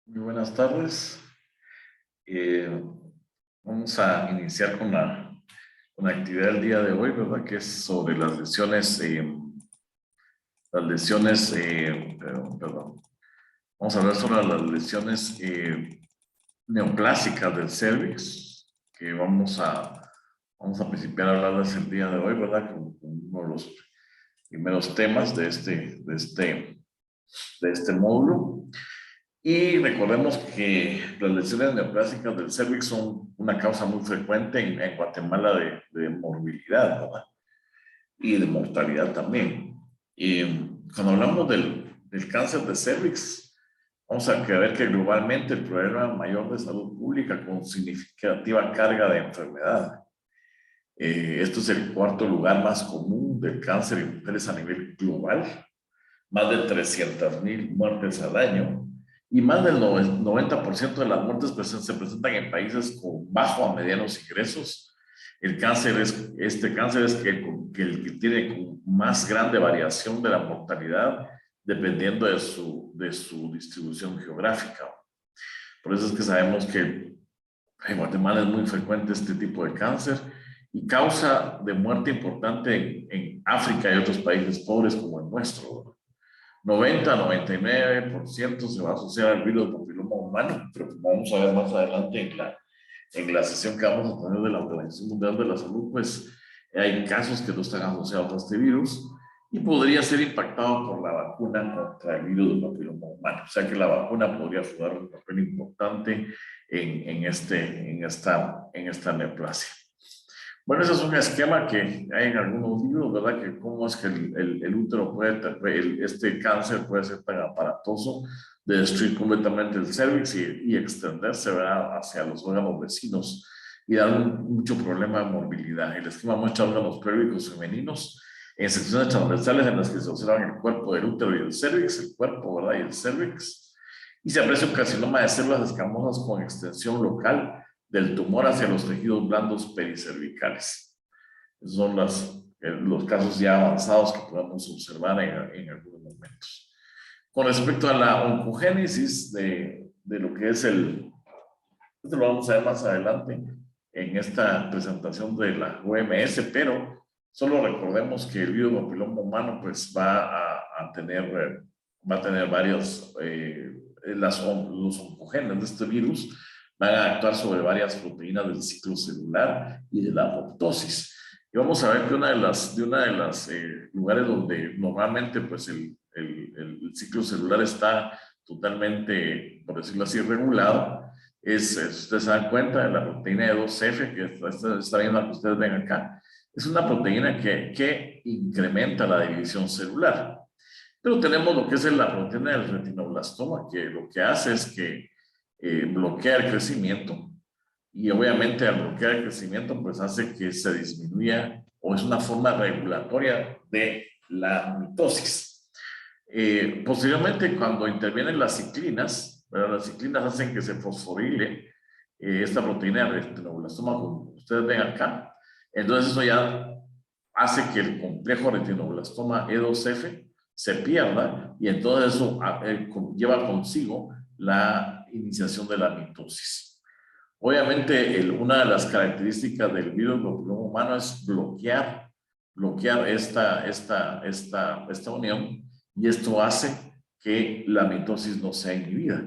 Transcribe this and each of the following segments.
Muy buenas tardes. Eh, Vamos a iniciar con la actividad del día de hoy, ¿verdad? Que es sobre perdón. Vamos a hablar sobre las lesiones neoplásicas del cervix, que vamos a principiar a hablarles el día de hoy, ¿verdad? Con uno de los primeros temas de este módulo. Y recordemos que las lesiones neoplásicas del cervix son una causa muy frecuente en Guatemala de morbilidad, ¿verdad? Y de mortalidad también. Y cuando hablamos del cáncer de cervix, vamos a ver que globalmente el problema mayor de salud pública con significativa carga de enfermedad. Esto es el cuarto lugar más común del cáncer en mujeres a nivel global, más de 300,000 muertes al año, y más del 90% de las muertes se presentan en países con bajo a medianos ingresos. Este cáncer es el que tiene más grande variación de la mortalidad dependiendo de su distribución geográfica. Por eso es que sabemos que en Guatemala es muy frecuente este tipo de cáncer y causa de muerte importante en África y otros países pobres como el nuestro. 90-99% se va a asociar al virus del papiloma humano, pero como vamos a ver más adelante en la sesión que vamos a tener de la Organización Mundial de la Salud, pues hay casos que no están asociados a este virus y podría ser impactado por la vacuna contra el virus del papiloma humano. O sea que la vacuna podría jugar un papel importante en esta neoplasia. Bueno, ese es un esquema que hay en algunos libros, ¿verdad? Que cómo es que el útero este cáncer puede ser tan aparatoso de destruir completamente el cervix y extenderse, ¿verdad? Hacia los órganos vecinos y dar mucho problema de morbilidad. El esquema muestra órganos pélvicos femeninos en secciones transversales en las que se observan el cuerpo del útero y el cervix, el cuerpo, ¿verdad? Y el cervix. Y se aprecia un carcinoma de células escamosas con extensión local del tumor hacia los tejidos blandos pericervicales. Esos son los casos ya avanzados que podemos observar en algunos momentos. Con respecto a la oncogénesis de lo que es esto lo vamos a ver más adelante en esta presentación de la OMS, pero solo recordemos que el virus papiloma humano pues va a tener varios, los oncogenes de este virus van a actuar sobre varias proteínas del ciclo celular y de la apoptosis. Y vamos a ver que una de las lugares donde normalmente pues el ciclo celular está totalmente, por decirlo así, regulado, ustedes se dan cuenta de la proteína de 2F, que está viendo la que ustedes ven acá, es una proteína que incrementa la división celular. Pero tenemos lo que es la proteína del retinoblastoma, que lo que hace es que bloquea el crecimiento y obviamente al bloquear el crecimiento pues hace que se disminuya o es una forma regulatoria de la mitosis. Posteriormente cuando intervienen las ciclinas, ¿verdad? Las ciclinas hacen que se fosforile esta proteína del retinoblastoma como ustedes ven acá. Entonces eso ya hace que el complejo retinoblastoma E2F se pierda y entonces eso lleva consigo la iniciación de la mitosis. Obviamente, una de las características del virus papiloma humano es bloquear esta unión y esto hace que la mitosis no sea inhibida.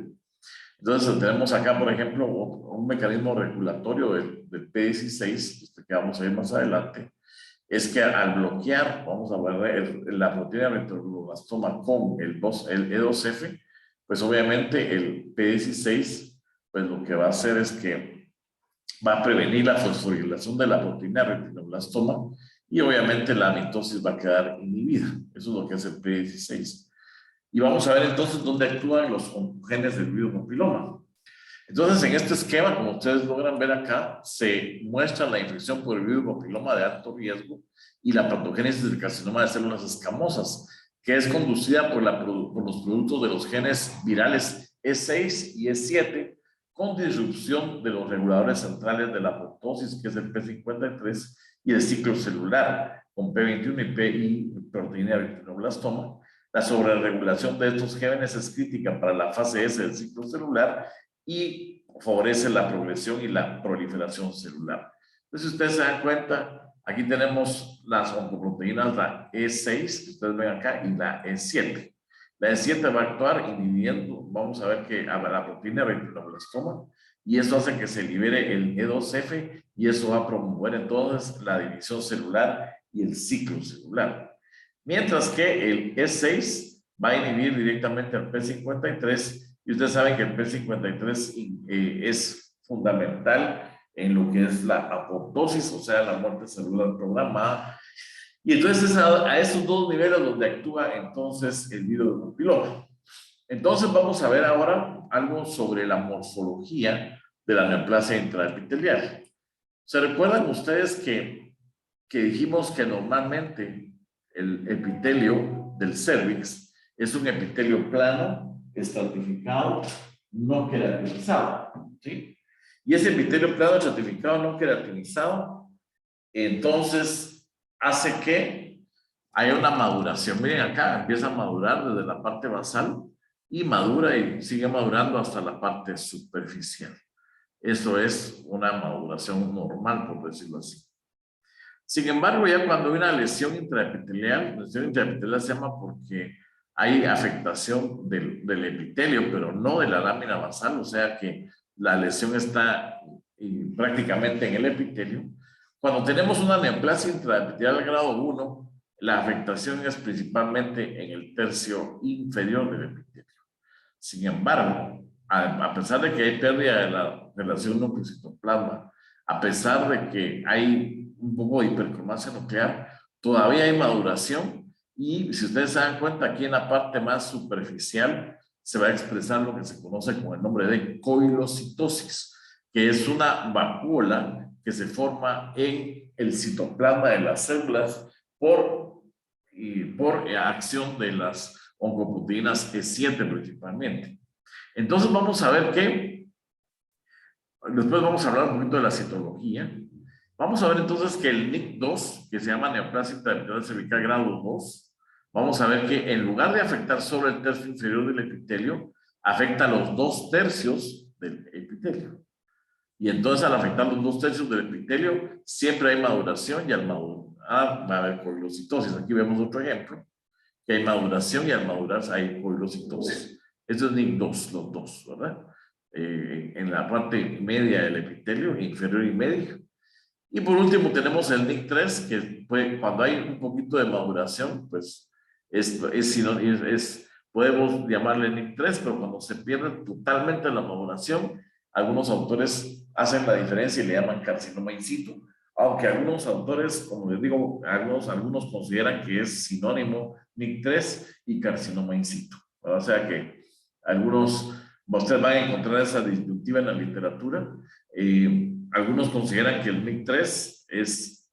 Entonces, tenemos acá, por ejemplo, un mecanismo regulatorio del P16, que vamos a ver más adelante, es que al bloquear, vamos a ver la proteína retinoblastoma con el E2F, pues obviamente el P16, pues lo que va a hacer es que va a prevenir la fosforilación de la proteína retinoblastoma y obviamente la mitosis va a quedar inhibida. Eso es lo que hace el P16. Y vamos a ver entonces dónde actúan los genes del virus papiloma. Entonces, en este esquema, como ustedes logran ver acá, se muestra la infección por el virus papiloma de alto riesgo y la patogénesis del carcinoma de células escamosas, que es conducida por los productos de los genes virales E6 y E7, con disrupción de los reguladores centrales de la apoptosis, que es el P53, y el ciclo celular, con P21 y proteína de retinoblastoma, La sobreregulación de estos genes es crítica para la fase S del ciclo celular y favorece la progresión y la proliferación celular. Entonces, si ustedes se dan cuenta, aquí tenemos las oncoproteínas, la E6, que ustedes ven acá, y la E7. La E7 va a actuar inhibiendo, vamos a ver que a la proteína retinoblastoma, y eso hace que se libere el E2F, y eso va a promover entonces la división celular y el ciclo celular. Mientras que el E6 va a inhibir directamente al P53, y ustedes saben que el P53 es fundamental en lo que es la apoptosis, o sea, la muerte celular programada. Y entonces es a esos dos niveles donde actúa entonces el virus del papiloma. Entonces vamos a ver ahora algo sobre la morfología de la neoplasia intraepitelial. ¿Se recuerdan ustedes que dijimos que normalmente el epitelio del cérvix es un epitelio plano, estratificado, no queratinizado, ¿sí? Y ese epitelio plano, estratificado, no queratinizado, entonces hace que haya una maduración. Miren acá, empieza a madurar desde la parte basal y madura y sigue madurando hasta la parte superficial. Eso es una maduración normal, por decirlo así. Sin embargo, ya cuando hay una lesión intraepitelial, la lesión intraepitelial se llama porque hay afectación del epitelio, pero no de la lámina basal, o sea que la lesión está prácticamente en el epitelio. Cuando tenemos una neoplasia intraepitelial grado 1, la afectación es principalmente en el tercio inferior del epitelio. Sin embargo, a pesar de que hay pérdida de la relación núcleo-citoplasma, a pesar de que hay un poco de hipercromasia nuclear, todavía hay maduración y si ustedes se dan cuenta aquí en la parte más superficial se va a expresar lo que se conoce con el nombre de coilocitosis, que es una vacuola que se forma en el citoplasma de las células por acción de las oncoproteínas E7 principalmente. Entonces vamos a ver que, después vamos a hablar un poquito de la citología. Vamos a ver entonces que el NIC2, que se llama neoplasia intraepitelial cervical grado 2, vamos a ver que en lugar de afectar solo el tercio inferior del epitelio, afecta a los 2/3 del epitelio. Y entonces al afectar los 2/3 del epitelio, siempre hay maduración y al madurar va a haber coilocitosis. Aquí vemos otro ejemplo, que hay maduración y al madurar hay coilocitosis. Esto es NIC2, los dos, ¿verdad? En la parte media del epitelio, inferior y medio. Y por último tenemos el NIC3, que cuando hay un poquito de maduración, pues podemos llamarle NIC3, pero cuando se pierde totalmente la maduración, algunos autores hacen la diferencia y le llaman carcinoma in situ. Aunque algunos autores, como les digo, algunos consideran que es sinónimo NIC3 y carcinoma in situ. O sea que ustedes van a encontrar esa disyuntiva en la literatura. Algunos consideran que el NIC3 es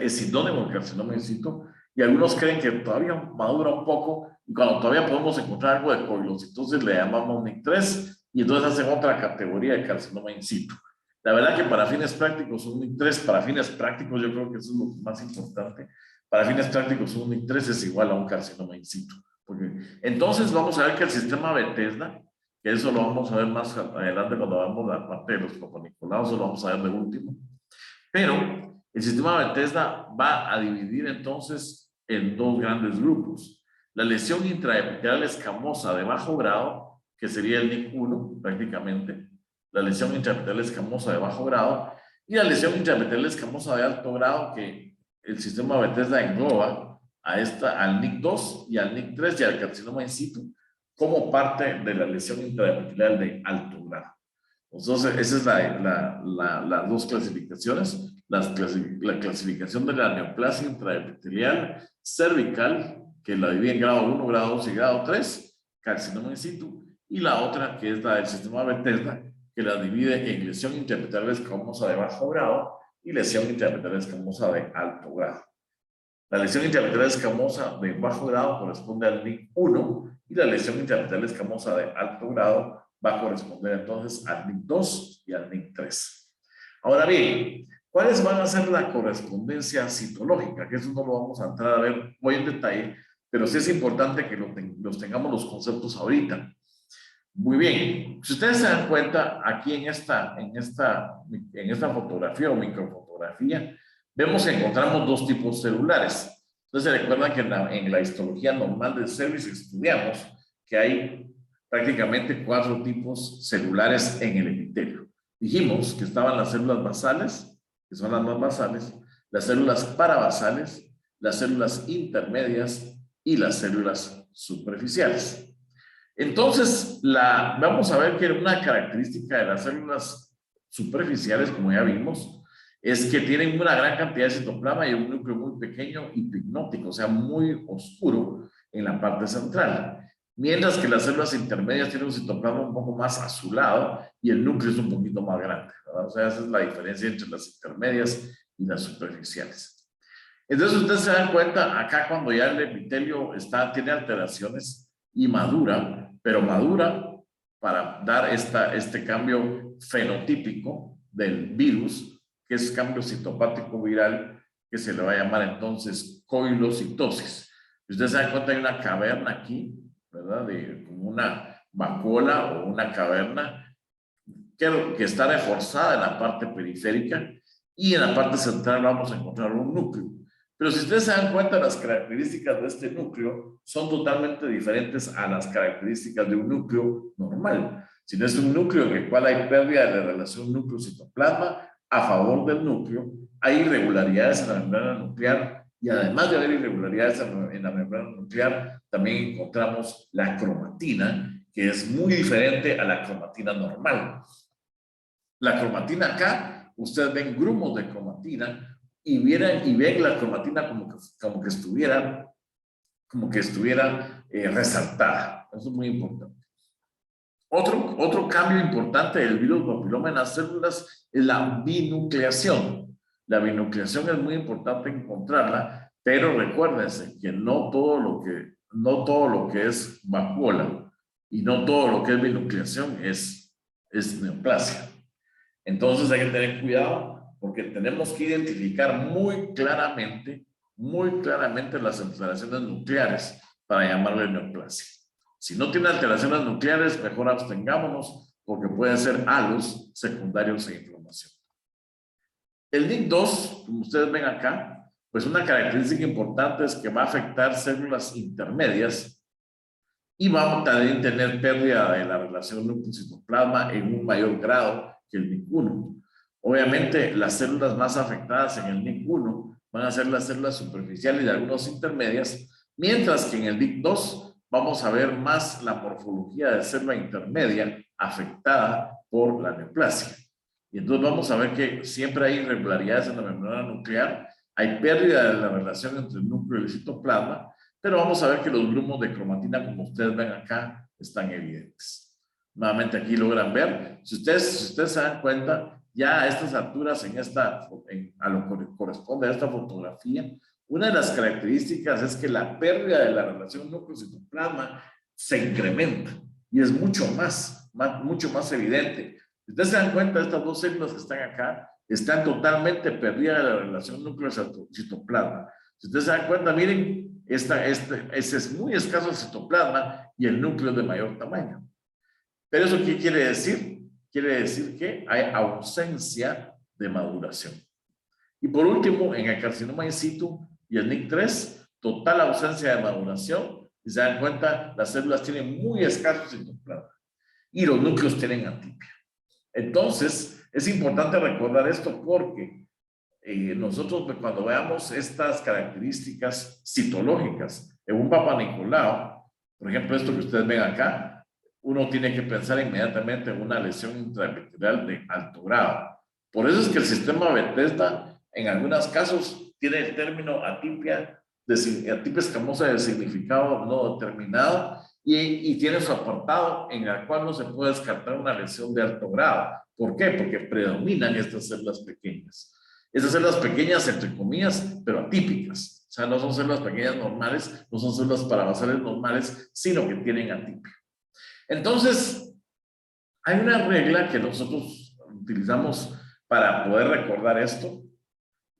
sinónimo de carcinoma in situ y algunos creen que todavía madura un poco y cuando todavía podemos encontrar algo de coilocitosis le llamamos NIC3 y entonces hacen otra categoría de carcinoma in situ. La verdad que para fines prácticos un NIC3, para fines prácticos yo creo que eso es lo más importante, para fines prácticos un NIC3 es igual a un carcinoma in situ. Entonces vamos a ver que el sistema Bethesda, que eso lo vamos a ver más adelante cuando vamos a la parte de los papanicolaos, eso lo vamos a ver de último. Pero el sistema Bethesda va a dividir entonces en dos grandes grupos. La lesión intraepitelial escamosa de bajo grado, que sería el NIC1 prácticamente, la lesión intraepitelial escamosa de bajo grado, y la lesión intraepitelial escamosa de alto grado, que el sistema Bethesda engloba al NIC2 y al NIC3 y al carcinoma in situ, como parte de la lesión intraepitelial de alto grado. Entonces, esa es las dos clasificaciones. La clasificación de la neoplasia intraepitelial cervical, que la divide en grado 1, grado 2 y grado 3, carcinoma in situ, y la otra, que es la del sistema Bethesda, que la divide en lesión intraepitelial escamosa de bajo grado y lesión intraepitelial escamosa de alto grado. La lesión intraepitelial escamosa de bajo grado corresponde al NIC1 y la lesión intraepitelial escamosa de alto grado va a corresponder entonces al NIC2 y al NIC3. Ahora bien, ¿cuáles van a ser la correspondencia citológica? Que eso no lo vamos a entrar a ver muy en detalle, pero sí es importante que los tengamos los conceptos ahorita. Muy bien, si ustedes se dan cuenta, aquí en esta fotografía o microfotografía, vemos que encontramos dos tipos celulares. Entonces se recuerdan que en la histología normal del service estudiamos que hay prácticamente 4 tipos celulares en el epitelio. Dijimos que estaban las células basales, que son las más basales, las células parabasales, las células intermedias y las células superficiales. Entonces, vamos a ver que una característica de las células superficiales, como ya vimos, es que tienen una gran cantidad de citoplasma y un núcleo muy pequeño y pignótico, o sea, muy oscuro en la parte central. Mientras que las células intermedias tienen un citoplasma un poco más azulado y el núcleo es un poquito más grande, ¿verdad? O sea, esa es la diferencia entre las intermedias y las superficiales. Entonces, ustedes se dan cuenta acá cuando ya el epitelio tiene alteraciones y madura, pero madura para dar este cambio fenotípico del virus, que es cambio citopático viral, que se le va a llamar entonces coilocitosis. Ustedes se dan cuenta, hay una caverna aquí, ¿verdad? Como una vacuola o una caverna que está reforzada en la parte periférica y en la parte central vamos a encontrar un núcleo. Pero si ustedes se dan cuenta, las características de este núcleo son totalmente diferentes a las características de un núcleo normal. Si no es un núcleo en el cual hay pérdida de la relación núcleo-citoplasma a favor del núcleo, hay irregularidades en la membrana nuclear y además de haber irregularidades en la membrana nuclear, también encontramos la cromatina, que es muy diferente a la cromatina normal. La cromatina acá, ustedes ven grumos de cromatina y ven la cromatina como que estuviera resaltada. Eso es muy importante. Otro cambio importante del virus papiloma en las células es la binucleación. La binucleación es muy importante encontrarla, pero recuérdense que no todo lo que es vacuola y no todo lo que es binucleación es neoplasia. Entonces hay que tener cuidado porque tenemos que identificar muy claramente las alteraciones nucleares para llamarle neoplasia. Si no tiene alteraciones nucleares, mejor abstengámonos porque pueden ser halos secundarios de inflamación. El NIC2, como ustedes ven acá, pues una característica importante es que va a afectar células intermedias y va a también tener pérdida de la relación núcleo-citoplasma en un mayor grado que el NIC1. Obviamente, las células más afectadas en el NIC1 van a ser las células superficiales y algunas intermedias, mientras que en el NIC2 vamos a ver más la morfología de célula intermedia afectada por la neoplasia. Y entonces vamos a ver que siempre hay irregularidades en la membrana nuclear, hay pérdida de la relación entre el núcleo y el citoplasma, pero vamos a ver que los grumos de cromatina, como ustedes ven acá, están evidentes. Nuevamente aquí logran ver, si ustedes se dan cuenta, ya a estas alturas, a lo que corresponde a esta fotografía, una de las características es que la pérdida de la relación núcleo-citoplasma se incrementa y es mucho más evidente. Si ustedes se dan cuenta, estas dos células que están acá están totalmente perdidas de la relación núcleo-citoplasma. Si ustedes se dan cuenta, miren, ese es muy escaso el citoplasma y el núcleo es de mayor tamaño. ¿Pero eso qué quiere decir? Quiere decir que hay ausencia de maduración. Y por último, en el carcinoma in situ y el NIC3, total ausencia de maduración. Si se dan cuenta, las células tienen muy escaso citoplasma y los núcleos tienen atipia. Entonces, es importante recordar esto porque nosotros cuando veamos estas características citológicas en un Papa Nicolau, por ejemplo, esto que ustedes ven acá, uno tiene que pensar inmediatamente en una lesión intraepitelial de alto grado. Por eso es que el sistema Bethesda, en algunos casos, tiene el término atipia escamosa de significado no determinado y tiene su apartado en el cual no se puede descartar una lesión de alto grado. ¿Por qué? Porque predominan estas células pequeñas. Estas células pequeñas, entre comillas, pero atípicas. O sea, no son células pequeñas normales, no son células parabasales normales, sino que tienen atipia. Entonces, hay una regla que nosotros utilizamos para poder recordar esto.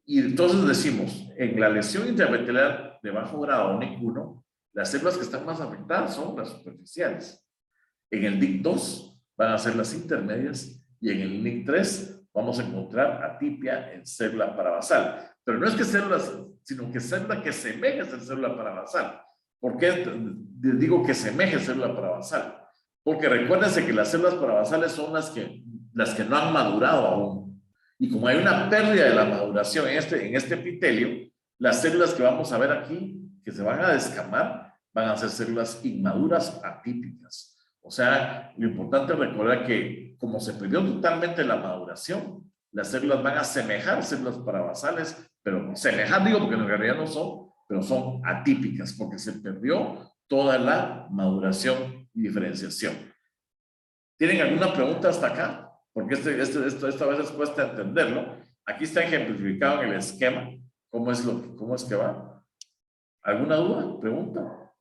Y entonces decimos, en la lesión intraepitelial de bajo grado NIC1, Las células que están más afectadas son las superficiales. En el NIC2 van a ser las intermedias y en el NIC3 vamos a encontrar atipia en célula parabasal. Pero no es que células, sino que célula que semeja a célula parabasal. ¿Por qué digo que semeje a célula parabasal? Porque recuérdense que las células parabasales son las que no han madurado aún. Y como hay una pérdida de la maduración en este epitelio, las células que vamos a ver aquí, que se van a descamar, van a ser células inmaduras atípicas. O sea, lo importante es recordar que como se perdió totalmente la maduración, las células van a semejar células parabasales, pero semejar digo porque en realidad no son, pero son atípicas porque se perdió toda la maduración y diferenciación. ¿Tienen alguna pregunta hasta acá? Porque esto a veces cuesta entenderlo. Aquí está ejemplificado en el esquema cómo es que va. ¿Alguna duda? ¿Pregunta?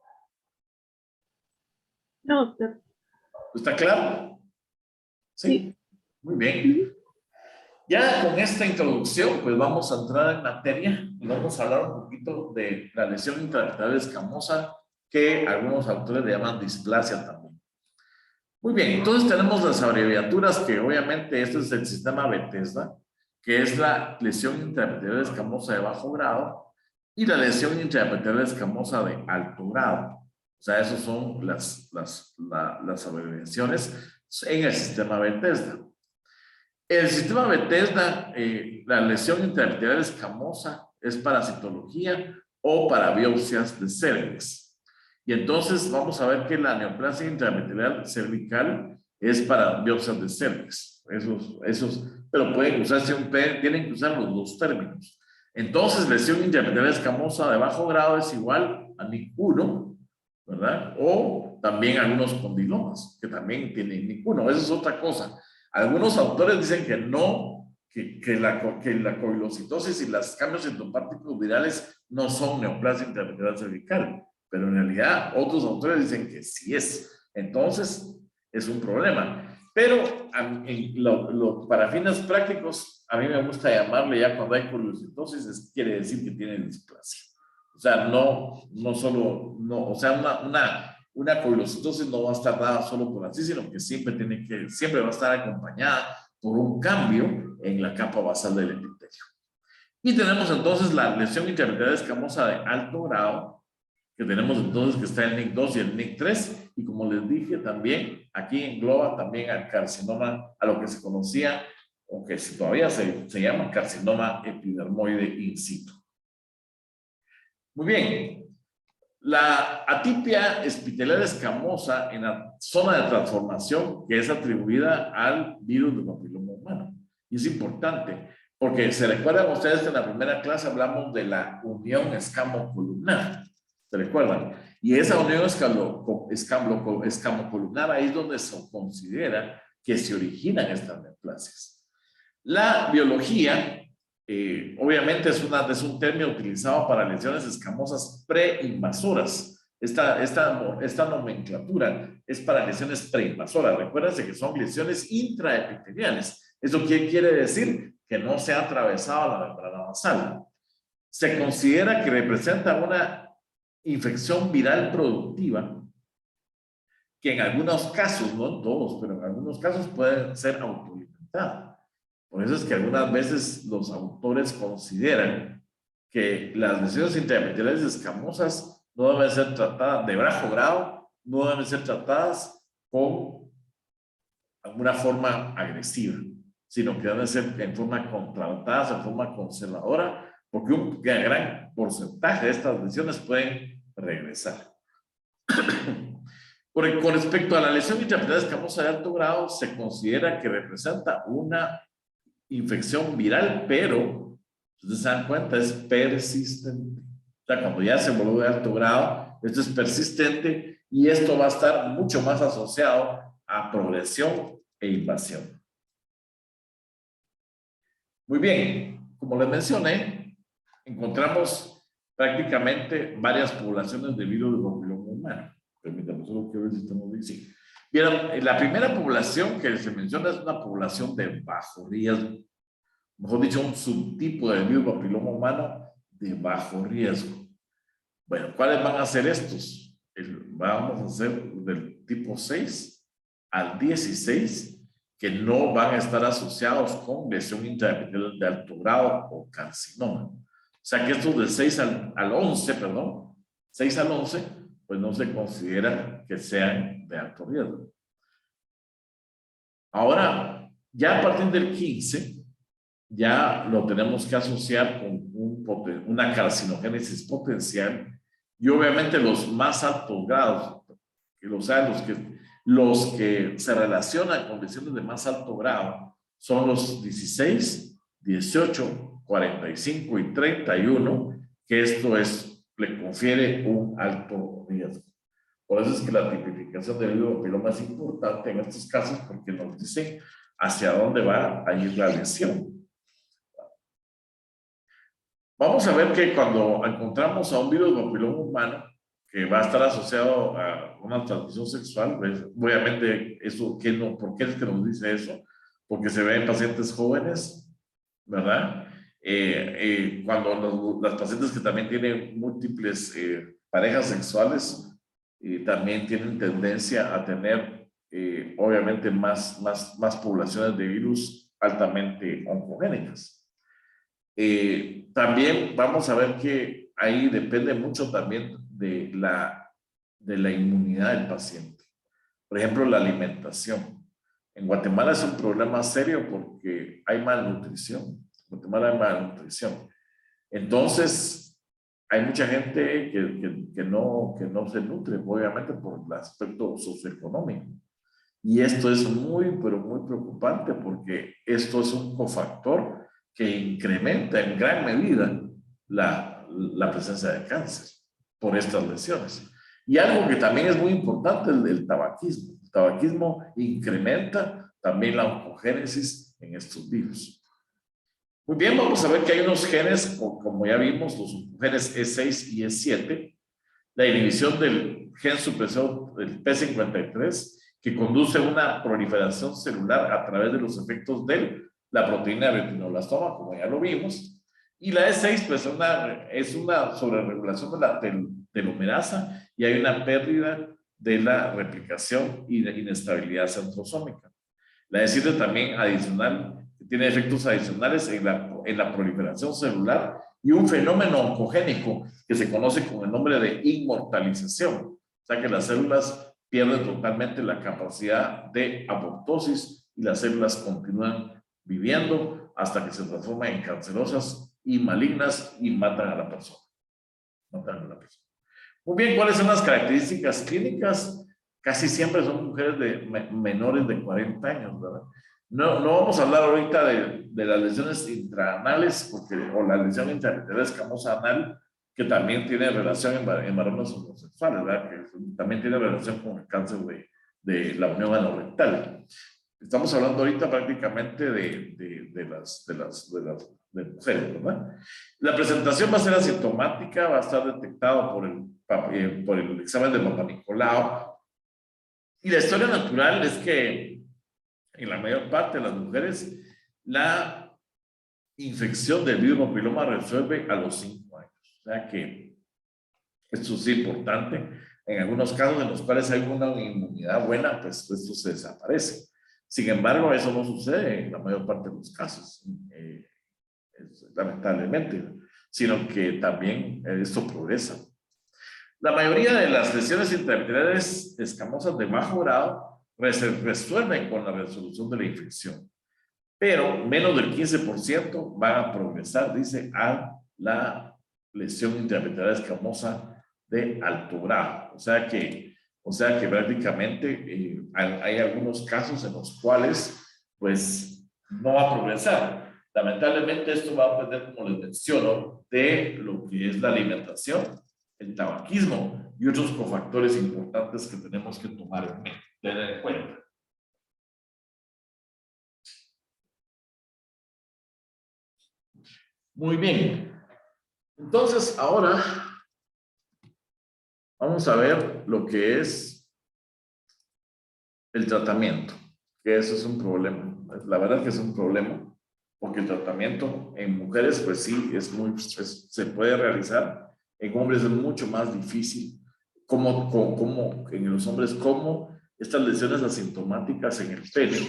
No, doctor. ¿Está claro? Sí. Muy bien. Ya con esta introducción, pues vamos a entrar en materia y vamos a hablar un poquito de la lesión intraepitelial escamosa, que algunos autores le llaman displasia también. Muy bien, entonces tenemos las abreviaturas que obviamente este es el sistema Bethesda, que es la lesión intraepitelial escamosa de bajo grado y la lesión intraepitelial escamosa de alto grado. O sea, esas son las abreviaciones en el sistema Bethesda. El sistema Bethesda, la lesión intraepitelial escamosa es para citología o para biopsias de cervix. Y entonces vamos a ver que la neoplasia intraepitelial cervical es para biopsias de cervix. Pero pueden usarse tienen que usar los dos términos. Entonces, lesión intraepitelial escamosa de bajo grado es igual a NIC1, ¿verdad? O también algunos condilomas, que también tienen NIC1. Esa es otra cosa. Algunos autores dicen que no, que la coilocitosis y los cambios citopáticos virales no son neoplasia intraepitelial cervical, pero en realidad otros autores dicen que sí es. Entonces, es un problema. Pero para fines prácticos, a mí me gusta llamarle ya cuando hay coilocitosis, quiere decir que tiene displasia. O sea, no solo, o sea, una coilocitosis no va a estar dada solo por así, sino que siempre va a estar acompañada por un cambio en la capa basal del epitelio. Y tenemos entonces la lesión intraepitelial escamosa de alto grado, que tenemos entonces que está el NIC2 y el NIC3, y como les dije también, aquí engloba también al carcinoma, a lo que se conocía, o que todavía se llama carcinoma epidermoide in situ. Muy bien. La atipia epitelial escamosa en la zona de transformación que es atribuida al virus del papiloma humano. Y es importante, porque se recuerdan ustedes que en la primera clase hablamos de la unión escamocolumnar. ¿Se recuerdan? Y esa unión escamocolumnar ahí es donde se considera que se originan estas neoplasias. La biología obviamente es un término utilizado para lesiones escamosas preinvasoras. Esta nomenclatura es para lesiones preinvasoras. Recuérdense que son lesiones intraepiteliales. ¿Eso qué quiere decir? Que no se ha atravesado la membrana basal. Se considera que representa una infección viral productiva que en algunos casos, no en todos, pero en algunos casos puede ser autoalimentada. Por eso es que algunas veces los autores consideran que las lesiones intraepiteliales escamosas no deben ser tratadas de bajo grado, no deben ser tratadas con alguna forma agresiva, sino que deben ser en forma tratadas en forma conservadora, porque un gran porcentaje de estas lesiones pueden regresar. Con respecto a la lesión intraepitelial escamosa de alto grado, se considera que representa una infección viral, pero ustedes se dan cuenta, es persistente. O sea, cuando ya se volvió de alto grado, esto es persistente y esto va a estar mucho más asociado a progresión e invasión. Muy bien, como les mencioné, encontramos prácticamente varias poblaciones de virus del papiloma humano. Permítanme, solo quiero ver si estamos bien. Sí. Bien, la primera población que se menciona es una población de bajo riesgo. Mejor dicho, un subtipo del virus papiloma humano de bajo riesgo. Bueno, ¿cuáles van a ser estos? Vamos a hacer del tipo 6 al 16, que no van a estar asociados con lesión intraepitelial de alto grado o carcinoma. O sea que estos del 6 al 11, perdón, 6 al 11, pues no se considera que sean de alto riesgo. Ahora, ya a partir del 15, ya lo tenemos que asociar con una carcinogénesis potencial, y obviamente los más altos grados, o sea, los que se relacionan con lesiones de más alto grado son los 16, 18, 45 y 31, que esto le confiere un alto riesgo. Por eso es que la tipificación del videopapiloma es importante en estos casos, porque nos dice hacia dónde va a ir la lesión. Vamos a ver que cuando encontramos a un virus de papiloma humano que va a estar asociado a una transmisión sexual, pues, obviamente, eso, ¿por qué es que nos dice eso? Porque se ve en pacientes jóvenes, ¿verdad? Cuando las pacientes que también tienen múltiples parejas sexuales, también tienen tendencia a tener, obviamente, más poblaciones de virus altamente oncogénicas. También vamos a ver que ahí depende mucho también de la inmunidad del paciente. Por ejemplo, la alimentación. En Guatemala es un problema serio porque hay malnutrición. En Guatemala hay malnutrición. Entonces, hay mucha gente que no se nutre, obviamente por el aspecto socioeconómico. Y esto es muy, pero muy preocupante, porque esto es un cofactor que incrementa en gran medida la presencia de cáncer por estas lesiones. Y algo que también es muy importante, el tabaquismo. El tabaquismo incrementa también la oncogénesis en estos virus. Muy bien, vamos a ver que hay unos genes, como ya vimos, los genes E6 y E7, la inhibición del gen supresor del P53, que conduce a una proliferación celular a través de los efectos de la proteína retinoblastoma, como ya lo vimos. Y la E6 pues, es una sobreregulación de la telomerasa, y hay una pérdida de la replicación y de inestabilidad centrosómica. La E7 también tiene efectos adicionales en la proliferación celular y un fenómeno oncogénico que se conoce con el nombre de inmortalización. O sea que las células pierden totalmente la capacidad de apoptosis y las células continúan viviendo hasta que se transforman en cancerosas y malignas y matan a la persona. Muy bien, ¿cuáles son las características clínicas? Casi siempre son mujeres menores de 40 años, ¿verdad? No vamos a hablar ahorita de las lesiones intraanales, o la lesión intraepitelial escamosa anal, que también tiene relación en varones homosexuales, ¿verdad? Que también tiene relación con el cáncer de la unión anorrectal. Estamos hablando ahorita prácticamente de mujeres, ¿verdad? La presentación va a ser asintomática, va a estar detectado por el examen de Papa Nicolau. Y la historia natural es que en la mayor parte de las mujeres la infección del virus papiloma resuelve a los 5 años. O sea que esto es importante. En algunos casos en los cuales hay una inmunidad buena, pues esto se desaparece. Sin embargo, eso no sucede en la mayor parte de los casos, lamentablemente, sino que también esto progresa. La mayoría de las lesiones intraepiteliales escamosas de bajo grado resuelven con la resolución de la infección, pero menos del 15% van a progresar, dice, a la lesión intraepitelial escamosa de alto grado. O sea que prácticamente hay algunos casos en los cuales pues no va a progresar. Lamentablemente esto va a depender, como les menciono, de lo que es la alimentación, el tabaquismo y otros cofactores importantes que tenemos que tener en cuenta. Muy bien. Entonces, ahora vamos a ver lo que es el tratamiento, que eso es un problema. La verdad que es un problema, porque el tratamiento en mujeres, pues sí, se puede realizar, En hombres es mucho más difícil. Como en los hombres, como estas lesiones asintomáticas en el pene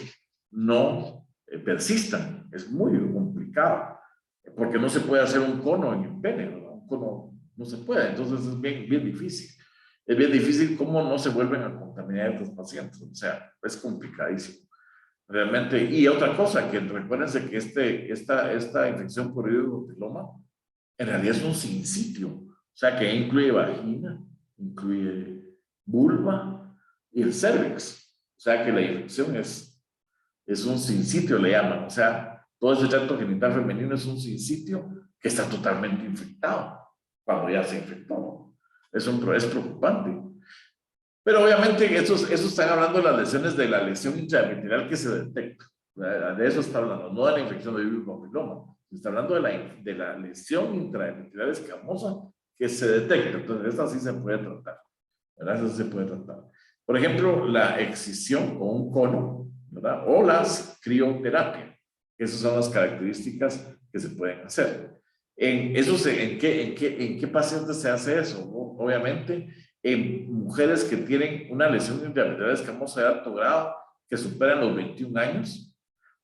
no persistan. Es muy complicado, porque no se puede hacer un cono en el pene, ¿verdad? Un cono no se puede, entonces es bien, bien difícil. Es bien difícil cómo no se vuelven a contaminar a estos pacientes, o sea, es complicadísimo. Realmente, y otra cosa, que recuérdense que esta infección por papiloma en realidad es un sinsitio, o sea, que incluye vagina, incluye vulva y el cervix, o sea, que la infección es un sinsitio, le llaman, o sea, todo ese tracto genital femenino es un sinsitio que está totalmente infectado cuando ya se infectó, ¿no? Es preocupante. Pero obviamente eso están hablando de las lesiones de la lesión intraepitelial que se detecta. De eso está hablando, no de la infección de virus papiloma. Se está hablando de la lesión intraepitelial escamosa que se detecta. Entonces, esta sí se puede tratar. ¿Verdad? Eso sí se puede tratar. Por ejemplo, la excisión con un cono, ¿verdad? O la crioterapia. Esas son las características que se pueden hacer. ¿En qué pacientes se hace eso? Obviamente, en mujeres que tienen una lesión intraepitelial escamosa de alto grado que superan los 21 años,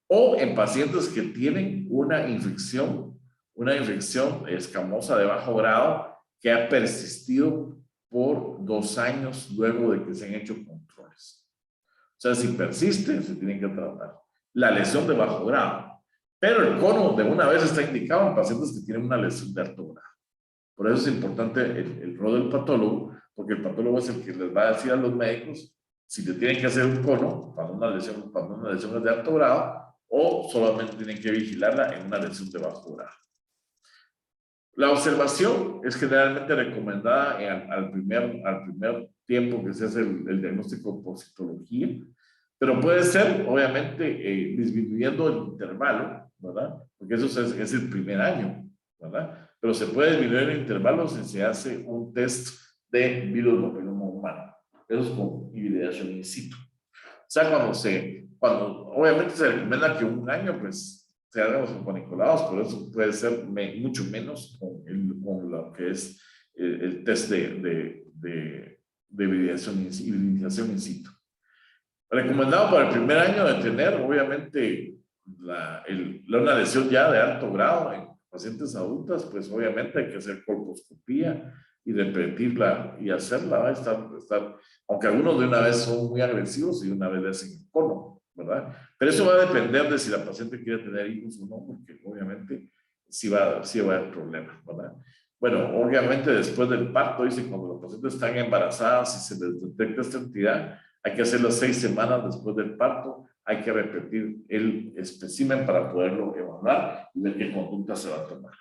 o en pacientes que tienen una infección escamosa de bajo grado que ha persistido por 2 años luego de que se han hecho controles. O sea, si persiste, se tienen que tratar. La lesión de bajo grado. Pero el cono de una vez está indicado en pacientes que tienen una lesión de alto grado. Por eso es importante el rol del patólogo, porque el patólogo es el que les va a decir a los médicos si le tienen que hacer un cono cuando una lesión es de alto grado o solamente tienen que vigilarla en una lesión de bajo grado. La observación es generalmente recomendada al primer tiempo que se hace el diagnóstico por citología, pero puede ser, obviamente, disminuyendo el intervalo, ¿verdad? Porque eso es el primer año, ¿verdad? Pero se puede disminuir el intervalo si se hace un test de virus papiloma humano. Eso es con hibridación in situ. O sea, cuando obviamente se recomienda que un año, pues, se hagan los paniculados, pero eso puede ser mucho menos con lo que es el test de hibridación in situ. Recomendado para el primer año de tener, obviamente, una lesión ya de alto grado en pacientes adultas, pues obviamente hay que hacer colposcopía y repetirla y hacerla, va a estar, aunque algunos de una vez son muy agresivos y de una vez le hacen el cono, ¿verdad? Pero eso va a depender de si la paciente quiere tener hijos o no, porque obviamente sí va a haber problemas, ¿verdad? Bueno, obviamente después del parto, dice, cuando las pacientes están embarazadas y se les detecta esta entidad, hay que hacerlo 6 semanas después del parto, hay que repetir el espécimen para poderlo evaluar y ver qué conducta se va a tomar.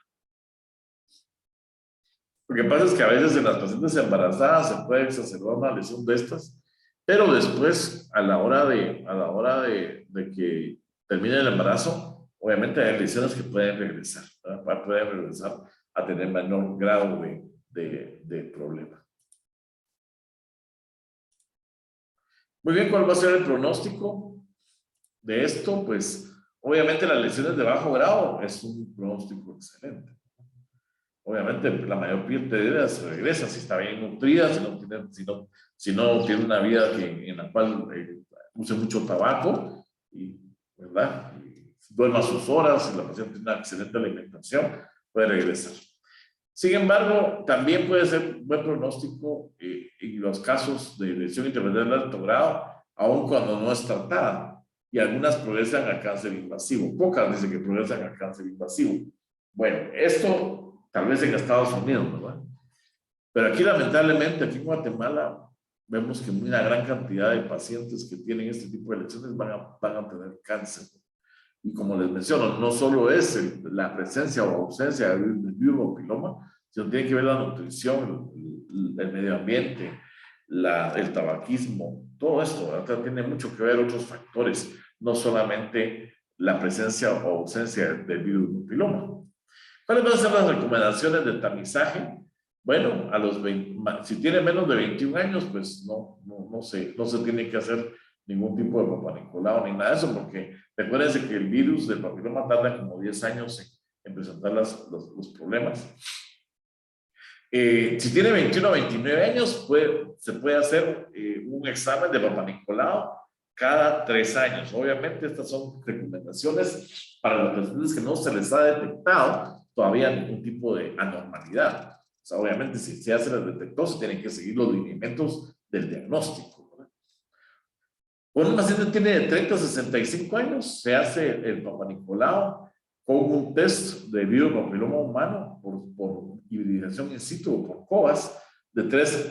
Lo que pasa es que a veces en las pacientes embarazadas se puede exacerbar una lesión de estas, pero después, a la hora de que termine el embarazo, obviamente hay lesiones que pueden regresar, ¿verdad? Pueden regresar a tener menor grado de problema. Muy bien, ¿cuál va a ser el pronóstico de esto? Pues obviamente las lesiones de bajo grado es un pronóstico excelente. Obviamente la mayor parte de ellas regresa si está bien nutrida, si no tiene una vida en la cual use mucho tabaco, ¿verdad? Y duerma sus horas, si la paciente tiene una excelente alimentación, puede regresar. Sin embargo, también puede ser buen pronóstico en los casos de lesión intraepitelial de alto grado, aun cuando no es tratada. Y algunas progresan a cáncer invasivo. Pocas dicen que progresan a cáncer invasivo. Bueno, esto tal vez en Estados Unidos, ¿verdad? Pero aquí lamentablemente, aquí en Guatemala, vemos que una gran cantidad de pacientes que tienen este tipo de lesiones van a tener cáncer. Y como les menciono, no solo es la presencia o ausencia del virus papiloma, sino tiene que ver la nutrición, el medio ambiente, el tabaquismo, todo esto, ¿verdad? Tiene mucho que ver otros factores, no solamente la presencia o ausencia del virus papiloma. ¿Cuáles van a ser las recomendaciones de tamizaje? Bueno, si tiene menos de 21 años, pues no se tiene que hacer ningún tipo de Papá Nicolau ni nada de eso, porque recuérdense que el virus del papiloma tarda como 10 años en presentar los problemas. Si tiene 21 o 29 años, se puede hacer un examen de Papa Nicolau cada 3 años. Obviamente, estas son recomendaciones para los pacientes que no se les ha detectado todavía ningún tipo de anormalidad. O sea, obviamente, si ya se les detectó, se tienen que seguir los lineamientos del diagnóstico, ¿verdad? Cuando un paciente tiene de 30 a 65 años, se hace el Papa Nicolau con un test de virus-papiloma humano por hibridización in situ o por COAS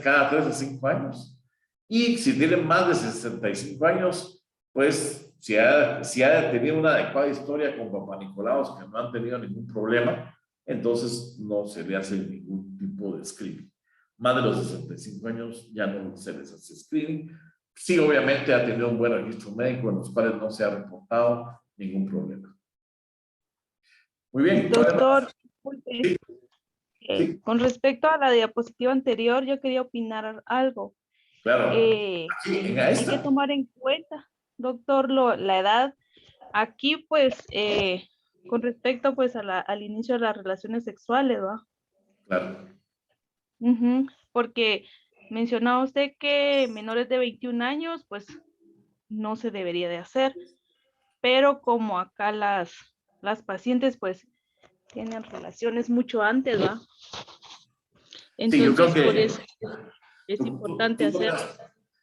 cada 3 a 5 años. Y si tiene más de 65 años, pues si ha tenido una adecuada historia con Papa Nicolaos que no han tenido ningún problema, entonces no se le hace ningún tipo de screening. Más de los 65 años ya no se les hace screening. Sí, obviamente ha tenido un buen registro médico en los cuales no se ha reportado ningún problema. Muy bien. Doctor, disculpe, Sí, sí, con respecto a la diapositiva anterior, yo quería opinar algo. claro. Aquí, en Hay que esta. tomar en cuenta, doctor, la edad. Aquí, pues, con respecto, pues, al inicio de las relaciones sexuales, ¿va? Claro. Porque mencionaba usted que menores de 21 años, pues, no se debería de hacer. Pero como acá las pacientes, pues, tienen relaciones mucho antes, ¿va? Sí, yo creo Entonces, por que eso es tú, importante hacer.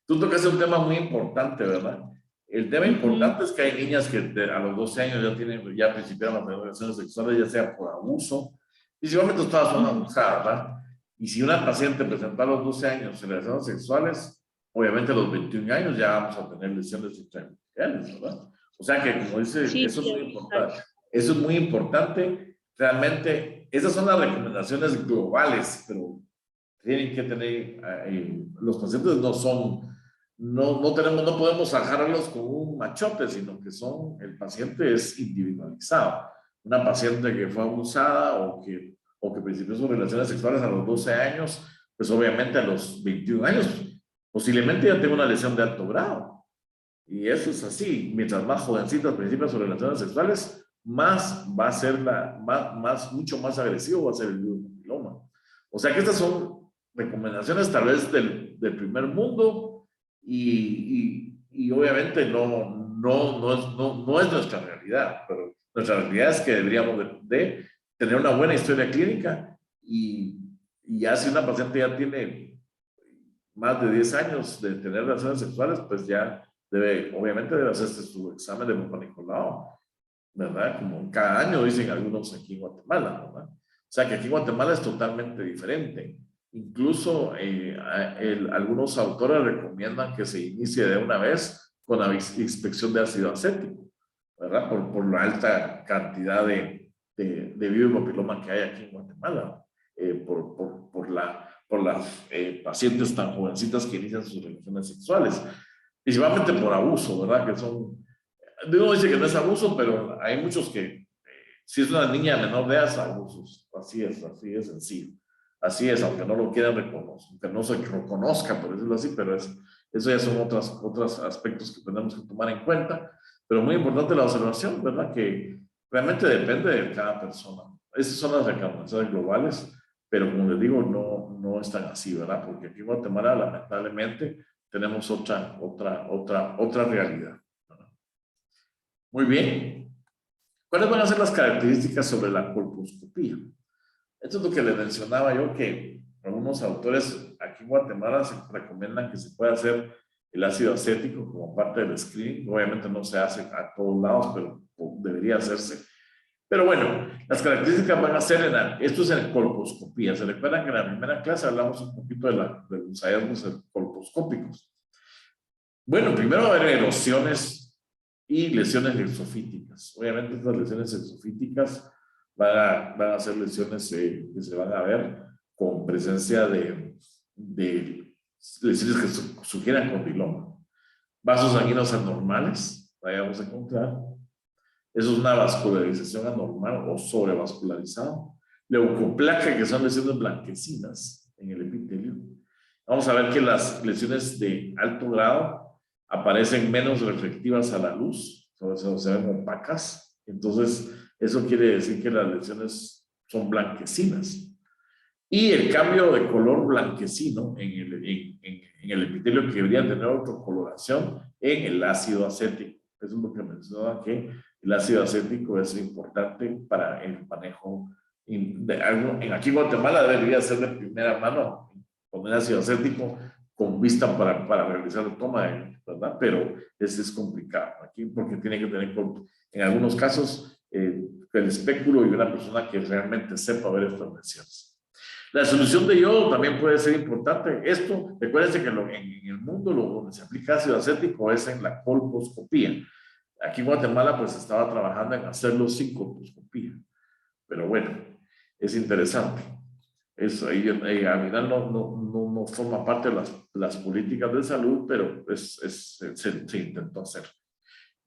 tú tocas un tema muy importante, ¿verdad? El tema importante es que hay niñas que a los 12 años ya principiaron las relaciones sexuales, ya sea por abuso, principalmente todas son abusadas, ¿verdad? Y si una paciente presentó a los 12 años relaciones sexuales, obviamente a los 21 años ya vamos a tener lesiones intrauterines, ¿verdad? O sea que, como dice, Sí, eso es sí, muy importante. Eso es muy importante. Realmente, esas son las recomendaciones globales, pero tienen que tener, los pacientes no podemos agarrarlos con un machote, sino que el paciente es individualizado. Una paciente que fue abusada o que principió sus relaciones sexuales a los 12 años, pues obviamente a los 21 años posiblemente ya tenga una lesión de alto grado. Y eso es así. Mientras más jovencitas principian sus relaciones sexuales, más va a ser mucho más agresivo va a ser el virus papiloma. O sea que estas son recomendaciones tal vez del primer mundo y obviamente no es nuestra realidad, pero nuestra realidad es que deberíamos de tener una buena historia clínica y ya si una paciente ya tiene más de 10 años de tener relaciones sexuales, pues ya obviamente debe hacerse su examen de Papa Nicolau, ¿verdad? Como cada año dicen algunos aquí en Guatemala, ¿verdad? O sea que aquí en Guatemala es totalmente diferente. Incluso algunos autores recomiendan que se inicie de una vez con la inspección de ácido acético, ¿verdad? Por la alta cantidad de virus papiloma que hay aquí en Guatemala, por las pacientes tan jovencitas que inician sus relaciones sexuales, principalmente por abuso, ¿verdad? Que son, uno dice que no es abuso, pero hay muchos que, si es una niña menor de edad, es abusos. Así es sencillo. Así es, aunque no lo quieran reconocer, aunque no se reconozca, por decirlo así, pero eso ya son otros aspectos que tenemos que tomar en cuenta. Pero muy importante la observación, ¿verdad? Que realmente depende de cada persona. Esas son las recomendaciones globales, pero como les digo, no están así, ¿verdad? Porque aquí en Guatemala, lamentablemente, tenemos otra realidad. Muy bien. ¿Cuáles van a ser las características sobre la colposcopía? Esto es lo que les mencionaba yo, que algunos autores aquí en Guatemala se recomiendan que se pueda hacer el ácido acético como parte del screening. Obviamente no se hace a todos lados, pero debería hacerse. Pero bueno, las características van a ser, esto es en colposcopía. Se recuerdan que en la primera clase hablamos un poquito de los hallazgos colposcópicos. Bueno, primero va a haber erosiones y lesiones exofíticas. Obviamente estas lesiones exofíticas van a ser lesiones que se van a ver con presencia de lesiones que sugieran condiloma. Vasos sanguíneos anormales, vamos a encontrar. Eso es una vascularización anormal o sobrevascularizado. Leucoplaca, que son lesiones blanquecinas en el epitelio. Vamos a ver que las lesiones de alto grado aparecen menos reflectivas a la luz, se ven opacas. Entonces, eso quiere decir que las lesiones son blanquecinas. Y el cambio de color blanquecino en el epitelio que debería tener otra coloración en el ácido acético. Eso es lo que mencionaba, que el ácido acético es importante para el manejo. Aquí en Guatemala debería ser de primera mano con el ácido acético con vista para realizar la toma, ¿verdad? Pero es complicado aquí porque tiene que tener, en algunos casos, el espéculo y una persona que realmente sepa ver estas lesiones. La solución de yodo también puede ser importante. Esto, recuérdense que en el mundo donde se aplica ácido acético es en la colposcopía. Aquí en Guatemala pues estaba trabajando en hacerlo sin colposcopía. Pero bueno, es interesante. Eso ahí, al final no forma parte de las políticas de salud, pero se intentó hacer.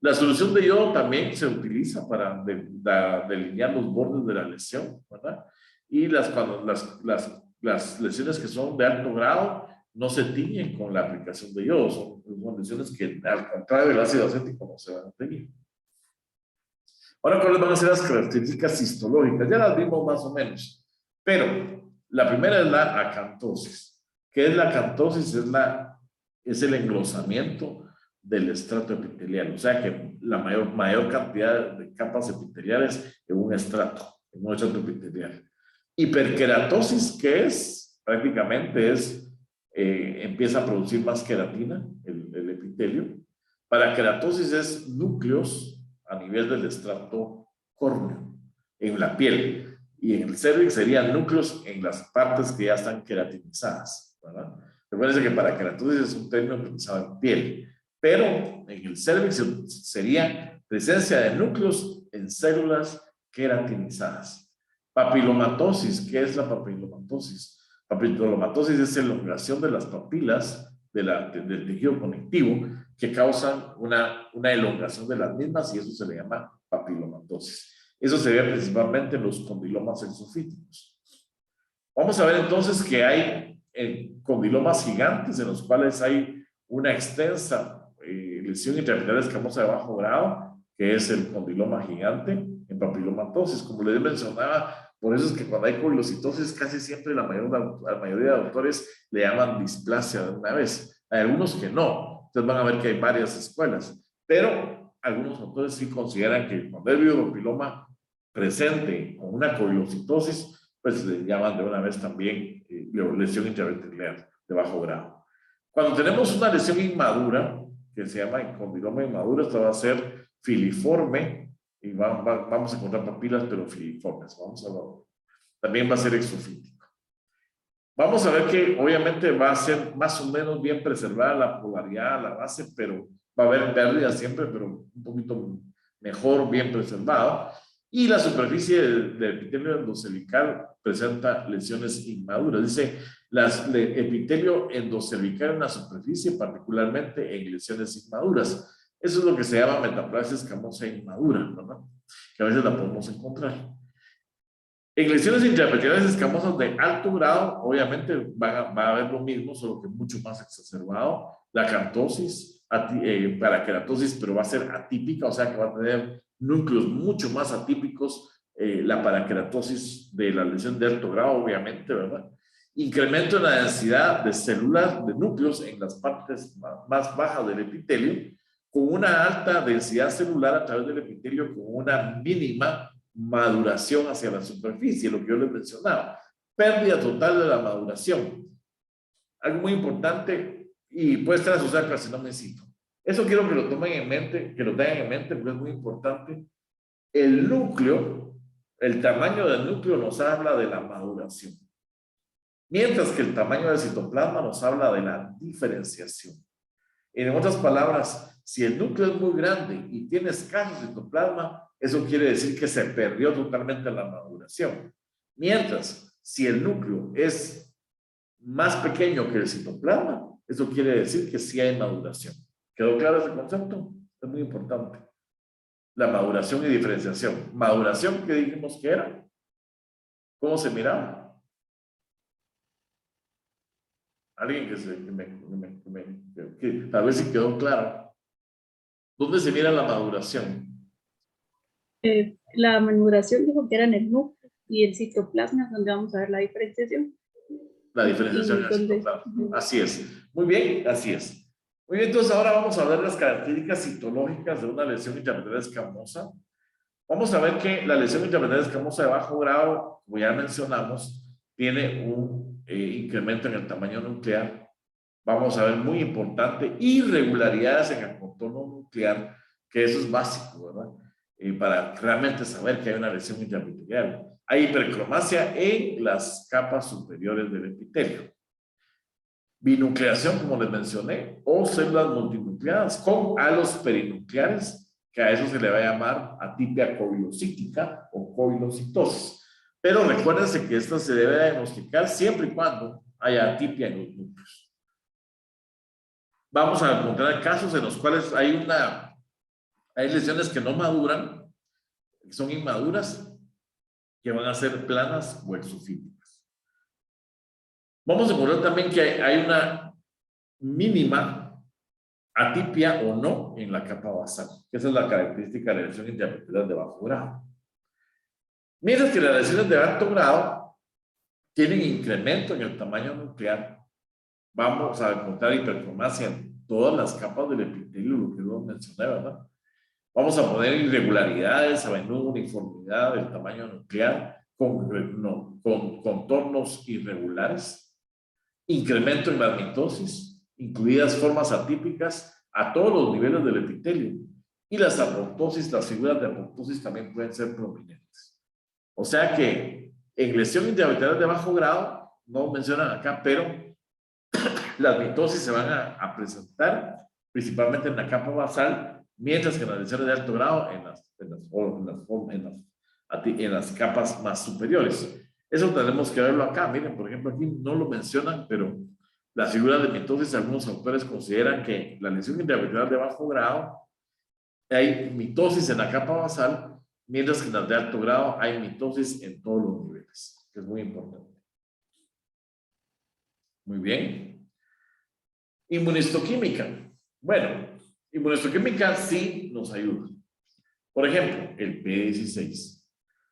La solución de yodo también se utiliza para delinear los bordes de la lesión, ¿verdad? Y cuando las lesiones que son de alto grado no se tiñen con la aplicación de yodo, son lesiones que al contrario del ácido acético no se van a teñir. Ahora, ¿cuáles van a ser las características histológicas? Ya las vimos más o menos, pero la primera es la acantosis. ¿Qué es la acantosis? Es el engrosamiento del estrato epitelial, o sea que la mayor cantidad de capas epiteliales en un estrato epitelial. Hiperkeratosis, ¿qué es? Prácticamente empieza a producir más queratina, el epitelio. Parakeratosis es núcleos a nivel del estrato córneo, en la piel. Y en el cervix serían núcleos en las partes que ya están queratinizadas, ¿verdad? Recuerden que parakeratosis es un término utilizado en piel, pero en el cervix sería presencia de núcleos en células queratinizadas. Papilomatosis, ¿qué es la papilomatosis? Papilomatosis es elongación de las papilas del tejido conectivo que causan una elongación de las mismas y eso se le llama papilomatosis. Eso se ve principalmente en los condilomas exofíticos. Vamos a ver entonces que hay condilomas gigantes en los cuales hay una extensa lesión intraepitelial escamosa de bajo grado, que es el condiloma gigante en papilomatosis. Como les mencionaba, por eso es que cuando hay coilocitosis casi siempre la mayoría de autores le llaman displasia de una vez. Hay algunos que no. Ustedes van a ver que hay varias escuelas, pero algunos autores sí consideran que cuando hay papiloma presente con una coilocitosis, pues le llaman de una vez también lesión intraepitelial de bajo grado. Cuando tenemos una lesión inmadura, que se llama condiloma inmaduro, esta va a ser filiforme y vamos a encontrar papilas pero filiformes. Vamos a verlo. También va a ser exofítico. Vamos a ver que obviamente va a ser más o menos bien preservada la polaridad, la base, pero va a haber pérdidas siempre, pero un poquito mejor, bien preservado. Y la superficie del epitelio endocervical presenta lesiones inmaduras. Dice, el epitelio endocervical en la superficie, particularmente en lesiones inmaduras. Eso es lo que se llama metaplasia escamosa inmadura, ¿verdad? Que a veces la podemos encontrar. En lesiones intraepiteliales escamosas de alto grado, obviamente va a haber lo mismo, solo que mucho más exacerbado. La acantosis, parakeratosis, pero va a ser atípica, o sea que va a tener núcleos mucho más atípicos. La parakeratosis de la lesión de alto grado, obviamente, ¿verdad? Incremento en la densidad de células, de núcleos en las partes más bajas del epitelio, con una alta densidad celular a través del epitelio, con una mínima maduración hacia la superficie, lo que yo les mencionaba. Pérdida total de la maduración. Algo muy importante y puede estar asociado al carcinoma in situ. Eso quiero que lo tomen en mente, que lo tengan en mente porque es muy importante. El núcleo, el tamaño del núcleo nos habla de la maduración. Mientras que el tamaño del citoplasma nos habla de la diferenciación. En otras palabras, si el núcleo es muy grande y tiene escaso citoplasma, eso quiere decir que se perdió totalmente la maduración. Mientras, si el núcleo es más pequeño que el citoplasma, eso quiere decir que sí hay maduración. ¿Quedó claro ese concepto? Es muy importante. La maduración y diferenciación. Maduración, ¿qué dijimos que era? ¿Cómo se miraba? Alguien que tal vez sí quedó claro. ¿Dónde se mira la maduración? La maduración dijo que era en el núcleo. Y el citoplasma es donde vamos a ver la diferenciación. La diferenciación Y en el donde, citoplasma. Así es. Muy bien, así es. Muy bien, entonces ahora vamos a ver las características citológicas de una lesión intraepitelial escamosa. Vamos a ver que la lesión intraepitelial escamosa de bajo grado, como ya mencionamos, tiene un incremento en el tamaño nuclear. Vamos a ver, muy importante, irregularidades en el contorno nuclear, que eso es básico, ¿verdad? Para realmente saber que hay una lesión intraepitelial. Hay hipercromasia en las capas superiores del epitelio. Binucleación, como les mencioné, o células multinucleadas con halos perinucleares, que a eso se le va a llamar atipia coilocítica o coilocitosis. Pero recuérdense que esta se debe diagnosticar siempre y cuando haya atipia en los núcleos. Vamos a encontrar casos en los cuales hay lesiones que no maduran, que son inmaduras, que van a ser planas o exofíticas. Vamos a encontrar también que hay una mínima atipia o no en la capa basal. Esa es la característica de la lesión intraepitelial de bajo grado. Mientras que las lesiones de alto grado tienen incremento en el tamaño nuclear, vamos a encontrar hipercromasia en todas las capas del epitelio, lo que yo mencioné, ¿verdad? Vamos a poner irregularidades, a menudo uniformidad del tamaño nuclear con contornos irregulares, incremento en la mitosis, incluidas formas atípicas a todos los niveles del epitelio. Y las apoptosis, las figuras de apoptosis también pueden ser prominentes. O sea que en lesión intraepitelial de bajo grado, no mencionan acá, pero las mitosis se van a presentar principalmente en la capa basal, mientras que en las lesiones de alto grado en las capas más superiores. Eso tenemos que verlo acá. Miren, por ejemplo, aquí no lo mencionan, pero las figuras de mitosis, algunos autores consideran que la lesión intraepitelial de bajo grado hay mitosis en la capa basal, mientras que en las de alto grado hay mitosis en todos los niveles, que es muy importante. Muy bien. Inmunistoquímica. Bueno, inmunistoquímica sí nos ayuda. Por ejemplo, el P16.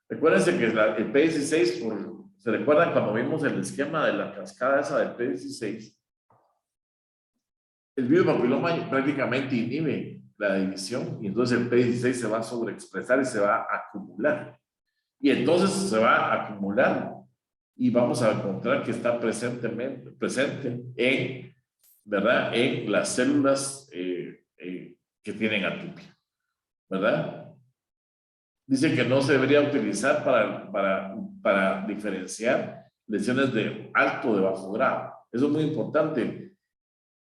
Recuérdense que el P16, ¿se recuerdan cuando vimos el esquema de la cascada esa del P16? El virus papiloma prácticamente inhibe la división y entonces el P16 se va a sobreexpresar y se va a acumular. Y entonces se va a acumular y vamos a encontrar que está presente en, ¿verdad? En las células que tienen atipia, ¿verdad? Dice que no se debería utilizar para diferenciar lesiones de alto o de bajo grado. Eso es muy importante.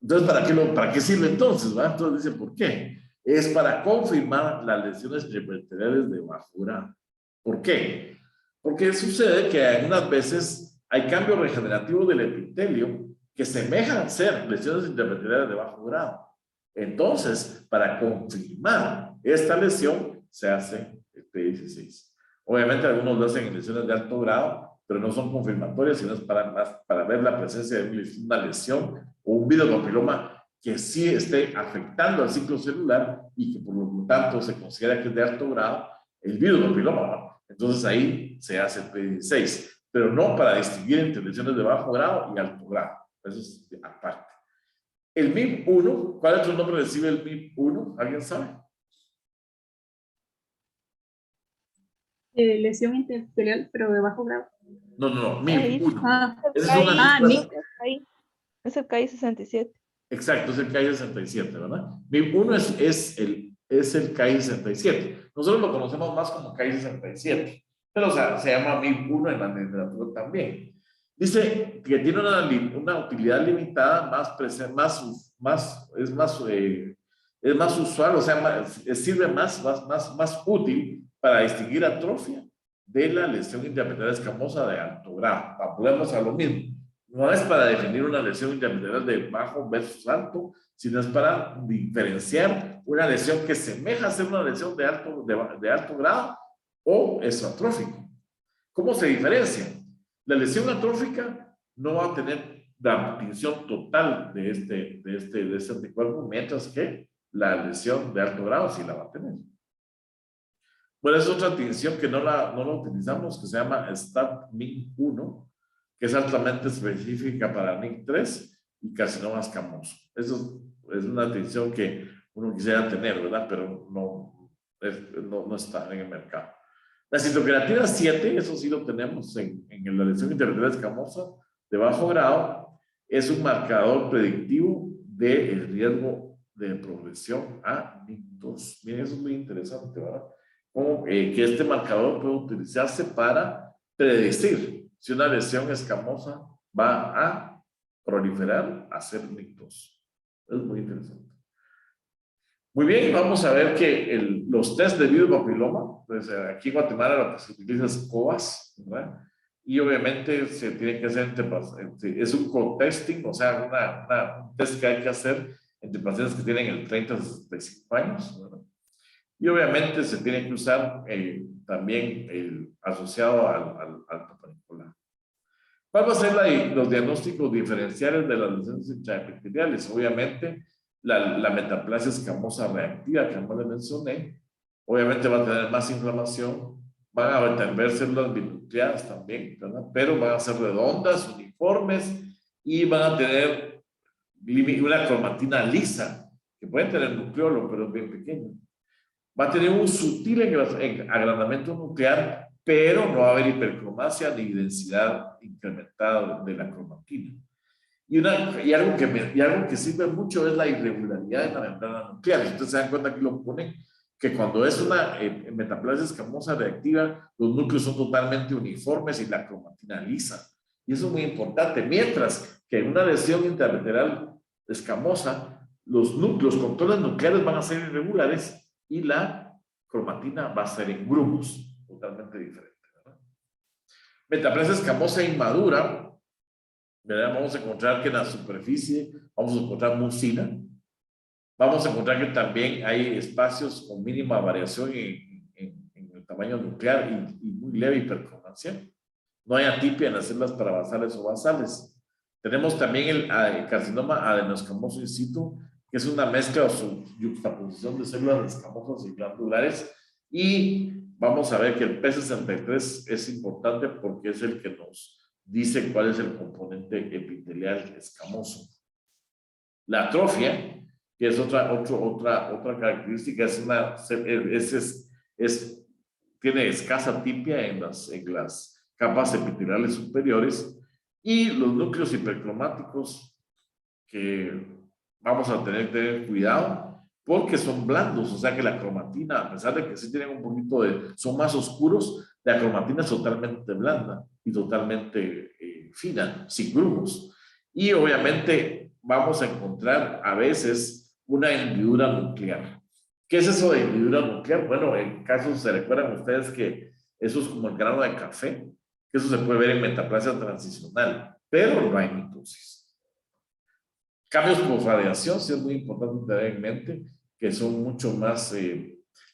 Entonces, ¿para qué sirve entonces? ¿Va? Entonces dice, ¿por qué? Es para confirmar las lesiones intraepiteliales de bajo grado. ¿Por qué? Porque sucede que algunas veces hay cambios regenerativos del epitelio que semejan ser lesiones intraepiteliales de bajo grado. Entonces, para confirmar esta lesión, se hace el P16. Obviamente, algunos lo hacen en lesiones de alto grado, pero no son confirmatorias, sino es para ver la presencia de una lesión o un virus papiloma que sí esté afectando al ciclo celular y que por lo tanto se considera que es de alto grado el virus papiloma, ¿no? Entonces ahí se hace el P16, pero no para distinguir entre lesiones de bajo grado y alto grado. Eso es aparte. El MIP1, ¿cuál otro nombre recibe el MIP1? ¿Alguien sabe? lesión intraepitelial, pero de bajo grado. No, MIP1. Ah, Esa es una Es el KI67. Exacto, es el KI67, ¿verdad? MIP1 es el KI67. Nosotros lo conocemos más como KI67, pero o sea, se llama MIP1 en la literatura también. Dice que tiene una utilidad limitada, es más usual, o sea, sirve más útil para distinguir atrofia de la lesión intraepitelial escamosa de alto grado. Volvemos a lo mismo. No es para definir una lesión intraepitelial de bajo versus alto, sino es para diferenciar una lesión que semeja a ser una lesión de alto grado o es atrófico. ¿Cómo se diferencia? La lesión atrófica no va a tener la tinción total de este anticuerpo, mientras que la lesión de alto grado sí la va a tener. Bueno, es otra tinción que no la utilizamos, que se llama STAT-MIN1, que es altamente específica para NIC3 y carcinoma escamoso. Eso es una tinción que uno quisiera tener, ¿verdad? Pero no está en el mercado. La citocreatina 7, eso sí lo tenemos en la lesión intervertebral escamosa de bajo grado, es un marcador predictivo del riesgo de progresión a NIC2. Miren, eso es muy interesante, ¿verdad? Como que este marcador puede utilizarse para predecir si una lesión escamosa va a proliferar a ser NIC2. Es muy interesante. Muy bien, vamos a ver que los test de virus papiloma, pues aquí en Guatemala lo que se utiliza es COVAS, ¿verdad? Y obviamente se tiene que hacer es un co-testing, o sea, un test que hay que hacer entre pacientes que tienen el 30 a 65 años, ¿verdad? Y obviamente se tiene que usar también asociado al papanicolar. ¿Cuál va a ser los diagnósticos diferenciales de las lesiones intraepiteliales? Obviamente, la metaplasia escamosa reactiva que no le mencioné, obviamente va a tener más inflamación, van a ver células binucleadas también, ¿verdad? Pero van a ser redondas, uniformes y van a tener una cromatina lisa, que puede tener nucleolo, pero es bien pequeño. Va a tener un sutil agrandamiento nuclear, pero no va a haber hipercromasia ni densidad incrementada de la cromatina. Y algo que sirve mucho es la irregularidad de la membrana nuclear. Ustedes se dan cuenta que lo ponen, que cuando es una metaplasia escamosa reactiva, los núcleos son totalmente uniformes y la cromatina lisa. Y eso es muy importante. Mientras que en una lesión intravertebral escamosa, los controles nucleares van a ser irregulares y la cromatina va a ser en grupos totalmente diferentes, ¿verdad? Metaplasia escamosa inmadura, ¿verdad? Vamos a encontrar que en la superficie vamos a encontrar mucina. Vamos a encontrar que también hay espacios con mínima variación en el tamaño nuclear y muy leve hipercromasia. No hay atipia en las células parabasales o basales. Tenemos también el carcinoma adenoscamoso in situ, que es una mezcla o yuxtaposición de células escamosas y glandulares. Y vamos a ver que el P63 es importante porque es el que nos dice cuál es el componente epitelial escamoso. La atrofia, que es otra característica, tiene escasa atipia en las capas epiteliales superiores, y los núcleos hipercromáticos que vamos a tener que tener cuidado porque son blandos, o sea que la cromatina, a pesar de que sí tienen un poquito son más oscuros, la cromatina es totalmente blanda y totalmente fina, sin grumos. Y obviamente vamos a encontrar a veces una hendidura nuclear. ¿Qué es eso de hendidura nuclear? Bueno, en casos se recuerdan ustedes que eso es como el grano de café, que eso se puede ver en metaplasia transicional, pero no hay mitosis. Cambios por radiación, sí es muy importante tener en mente que son mucho más,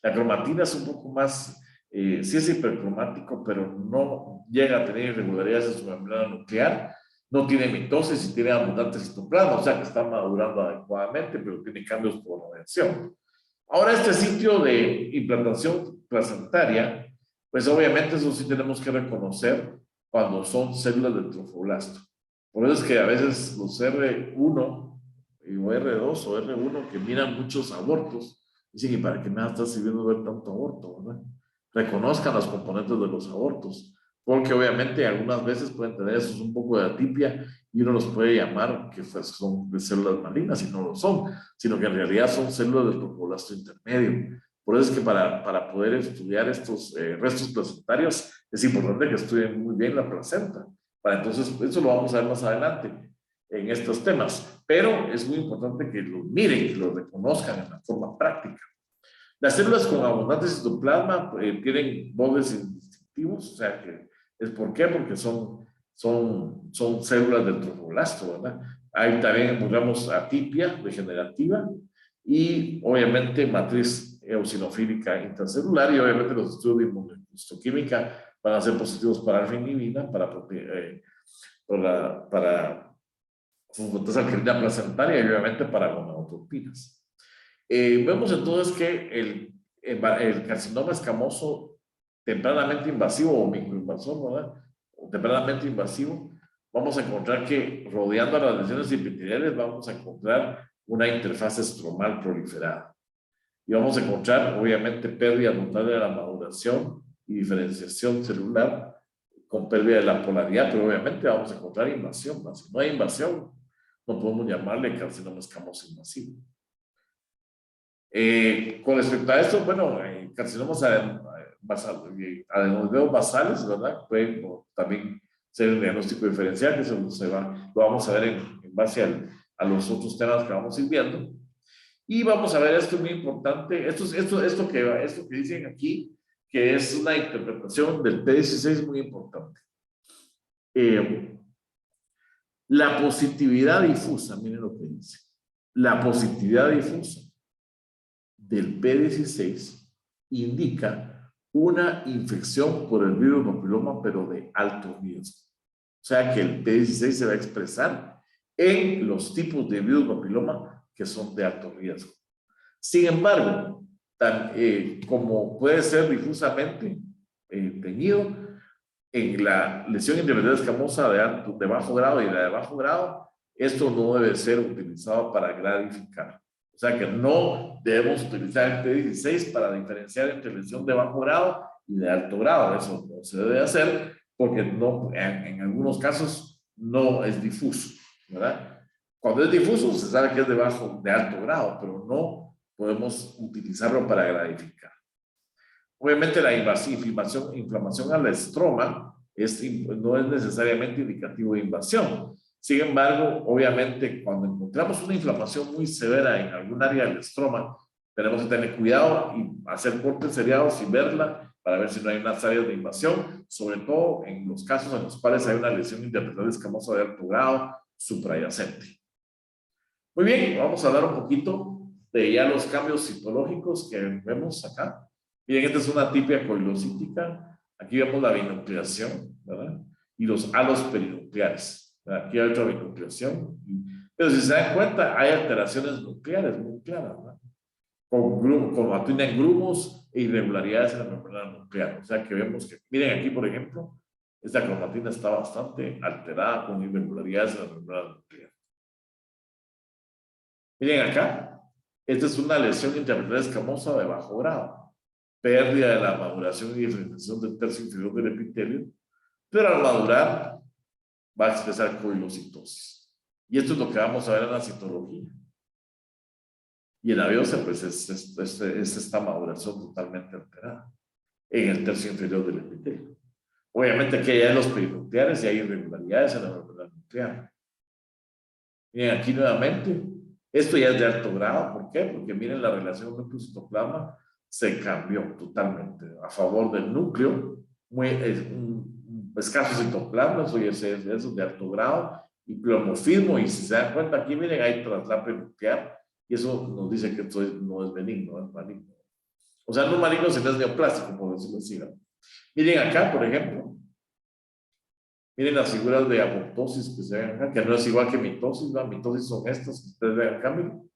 la cromatina es un poco más, sí es hipercromático, pero no llega a tener irregularidades en su membrana nuclear, no tiene mitosis y tiene abundante citoplasma, o sea que está madurando adecuadamente, pero tiene cambios por radiación. Ahora, este sitio de implantación placentaria, pues obviamente eso sí tenemos que reconocer cuando son células del trofoblasto. Por eso es que a veces los R1 o R2 o R1 que miran muchos abortos, dicen, ¿y para qué me está sirviendo ver tanto aborto, verdad? Reconozcan los componentes de los abortos, porque obviamente algunas veces pueden tener esos un poco de atipia y uno los puede llamar que son de células malignas y no lo son, sino que en realidad son células del trofoblasto intermedio. Por eso es que para poder estudiar estos restos placentarios es importante que estudien muy bien la placenta. Entonces, eso lo vamos a ver más adelante en estos temas, pero es muy importante que lo miren, que lo reconozcan en la forma práctica. Las células con abundante citoplasma tienen bordes distintivos, o sea que es ¿por qué? Porque son células del trofoblasto, ¿verdad? Ahí también encontramos atipia degenerativa y obviamente matriz eosinofílica intracelular, y obviamente los estudios de inmunohistoquímica van a ser positivos para alfa-inhibina, para fosfatasa placentaria y obviamente para gonadotropinas. Vemos entonces que el carcinoma escamoso tempranamente invasivo o microinvasor, ¿verdad? O tempranamente invasivo, vamos a encontrar que rodeando a las lesiones epiteliales vamos a encontrar una interfaz estromal proliferada. Y vamos a encontrar, obviamente, pérdida notable de la maduración y diferenciación celular con pérdida de la polaridad, pero obviamente vamos a encontrar invasión. Si no hay invasión, no podemos llamarle carcinoma escamoso invasivo. Con respecto a esto, bueno, carcinomas adenoideos basales, ¿verdad? Pueden también ser un diagnóstico diferencial, que eso lo vamos a ver en base a los otros temas que vamos a ir viendo. Y vamos a ver esto muy importante, esto que dicen aquí, que es una interpretación del P16 muy importante. La positividad difusa, miren lo que dice. La positividad difusa del P16 indica una infección por el virus papiloma, pero de alto riesgo. O sea que el P16 se va a expresar en los tipos de virus papiloma que son de alto riesgo. Sin embargo, como puede ser difusamente teñido, en la lesión intermitente escamosa de bajo grado y la de bajo grado, esto no debe ser utilizado para gradificar. O sea que no debemos utilizar el P16 para diferenciar entre lesión de bajo grado y de alto grado. Eso no se debe hacer porque no, en algunos casos no es difuso, ¿verdad? Cuando es difuso se sabe que es de alto grado, pero no podemos utilizarlo para gradificar. Obviamente la inflamación al estroma no es necesariamente indicativo de invasión. Sin embargo, obviamente cuando encontramos una inflamación muy severa en algún área del estroma, tenemos que tener cuidado y hacer cortes seriados y verla para ver si no hay unas áreas de invasión, sobre todo en los casos en los cuales hay una lesión intermitente escamosa de alto grado suprayacente. Muy bien, vamos a hablar un poquito de ya los cambios citológicos que vemos acá. Miren, esta es una tipia coilocítica. Aquí vemos la binucleación, ¿verdad? Y los halos perinucleares. ¿Verdad? Aquí hay otra binucleación. Pero si se dan cuenta, hay alteraciones nucleares muy claras, ¿verdad? Tienen grumos e irregularidades en la membrana nuclear. O sea que vemos que, miren aquí, por ejemplo, esta cromatina está bastante alterada con irregularidades en la membrana nuclear. Miren acá, esta es una lesión intermitente escamosa de bajo grado. Pérdida de la maduración y diferenciación del tercio inferior del epitelio, pero al madurar va a expresar coilocitosis. Y esto es lo que vamos a ver en la citología. Y en la biopsia, pues es esta maduración totalmente alterada en el tercio inferior del epitelio. Obviamente aquí hay los perinucleares y hay irregularidades en la membrana nuclear. Miren aquí nuevamente, esto ya es de alto grado. ¿Por qué? Porque miren la relación núcleo-citoplasma se cambió totalmente a favor del núcleo, un escaso citoplasma, eso es de alto grado, y pleomorfismo, y si se dan cuenta aquí, miren, hay traslape nuclear, y eso nos dice que esto no es benigno, es maligno. O sea, no es maligno, sino es neoplásico, por decirlo así. Miren acá, por ejemplo, miren las figuras de apoptosis que se ven acá, que no es igual que mitosis, ¿no? Mitosis son estas que ustedes ven acá, miren.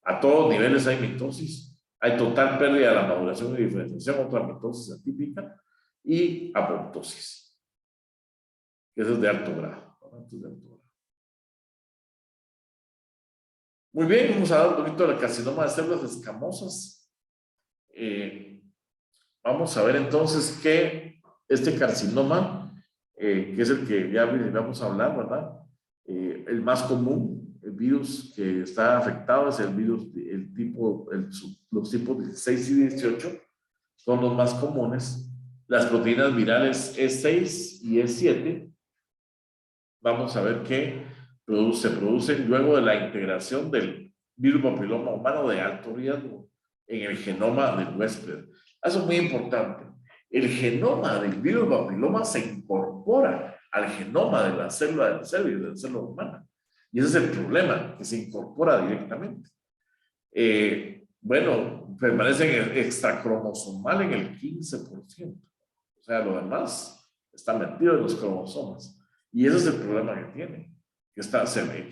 A todos niveles hay mitosis. Hay total pérdida de la maduración y diferenciación, otra mitosis atípica, y apoptosis. Eso es de alto grado. Muy bien, vamos a dar un poquito del carcinoma de células escamosas. Vamos a ver entonces que este carcinoma, que es el que ya vamos a hablar, ¿verdad? El más común, el virus que está afectado es el virus, los tipos 16 y 18 son los más comunes. Las proteínas virales E6 y E7, vamos a ver que se producen luego de la integración del virus papiloma humano de alto riesgo en el genoma del huésped. Eso es muy importante. El genoma del virus papiloma se incorpora al genoma de la célula y de la célula humana. Y ese es el problema, que se incorpora directamente. Bueno, permanece extracromosomal en el 15%. O sea, lo demás está metido en los cromosomas. Y ese es el problema que tiene. Que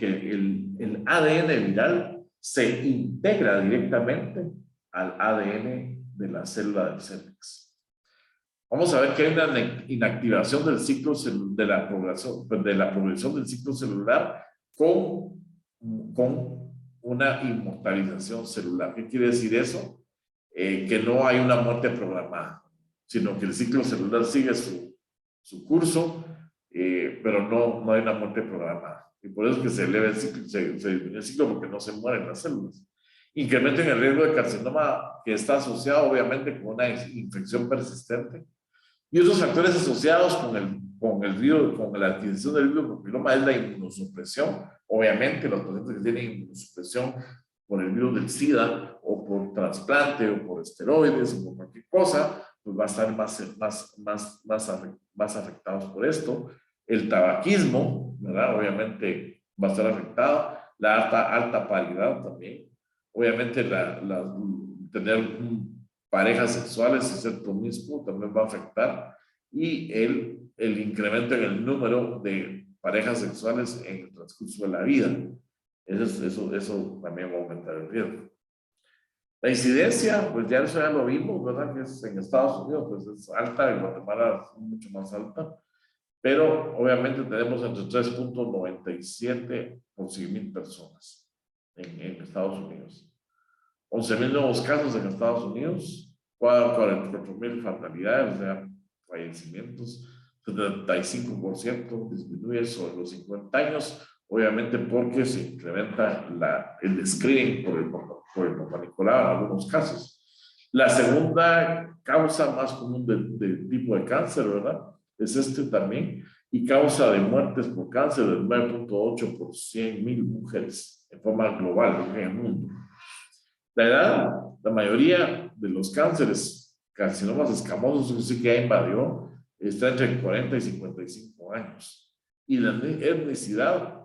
el ADN viral se integra directamente al ADN de la célula del cervix. Vamos a ver que hay una inactivación del ciclo de la progresión del ciclo celular con una inmortalización celular. ¿Qué quiere decir eso? Que no hay una muerte programada, sino que el ciclo celular sigue su curso, pero no hay una muerte programada. Y por eso es que se eleva el ciclo, se disminuye el ciclo, porque no se mueren las células. Incremento en el riesgo de carcinoma, que está asociado obviamente con una infección persistente. Y otros factores asociados con la adquisición del virus papiloma es la inmunosupresión. Obviamente, los pacientes que tienen inmunosupresión por el virus del SIDA, o por trasplante, o por esteroides, o por cualquier cosa, pues va a estar más afectados por esto. El tabaquismo, ¿verdad? Obviamente va a estar afectado. La alta paridad también. Obviamente tener parejas sexuales y ser promiscuo también va a afectar. Y el incremento en el número de parejas sexuales en el transcurso de la vida. Eso también va a aumentar el riesgo. La incidencia, pues ya eso ya lo vimos, ¿verdad? Que es en Estados Unidos, pues es alta, en Guatemala es mucho más alta, pero obviamente tenemos entre 3.97 por 100,000 personas en Estados Unidos. 11,000 nuevos casos en Estados Unidos, 44,000 fatalidades, o sea, fallecimientos, 75% disminuye sobre los 50 años, obviamente porque se incrementa el screening por el Papa Nicolau en algunos casos. La segunda causa más común del tipo de cáncer, ¿verdad? Es también, y causa de muertes por cáncer del 9.8 por 100,000 mujeres en forma global en el mundo. La edad, la mayoría de los cánceres, carcinomas escamosos, que ya invadió, está entre 40 y 55 años. Y la etnicidad,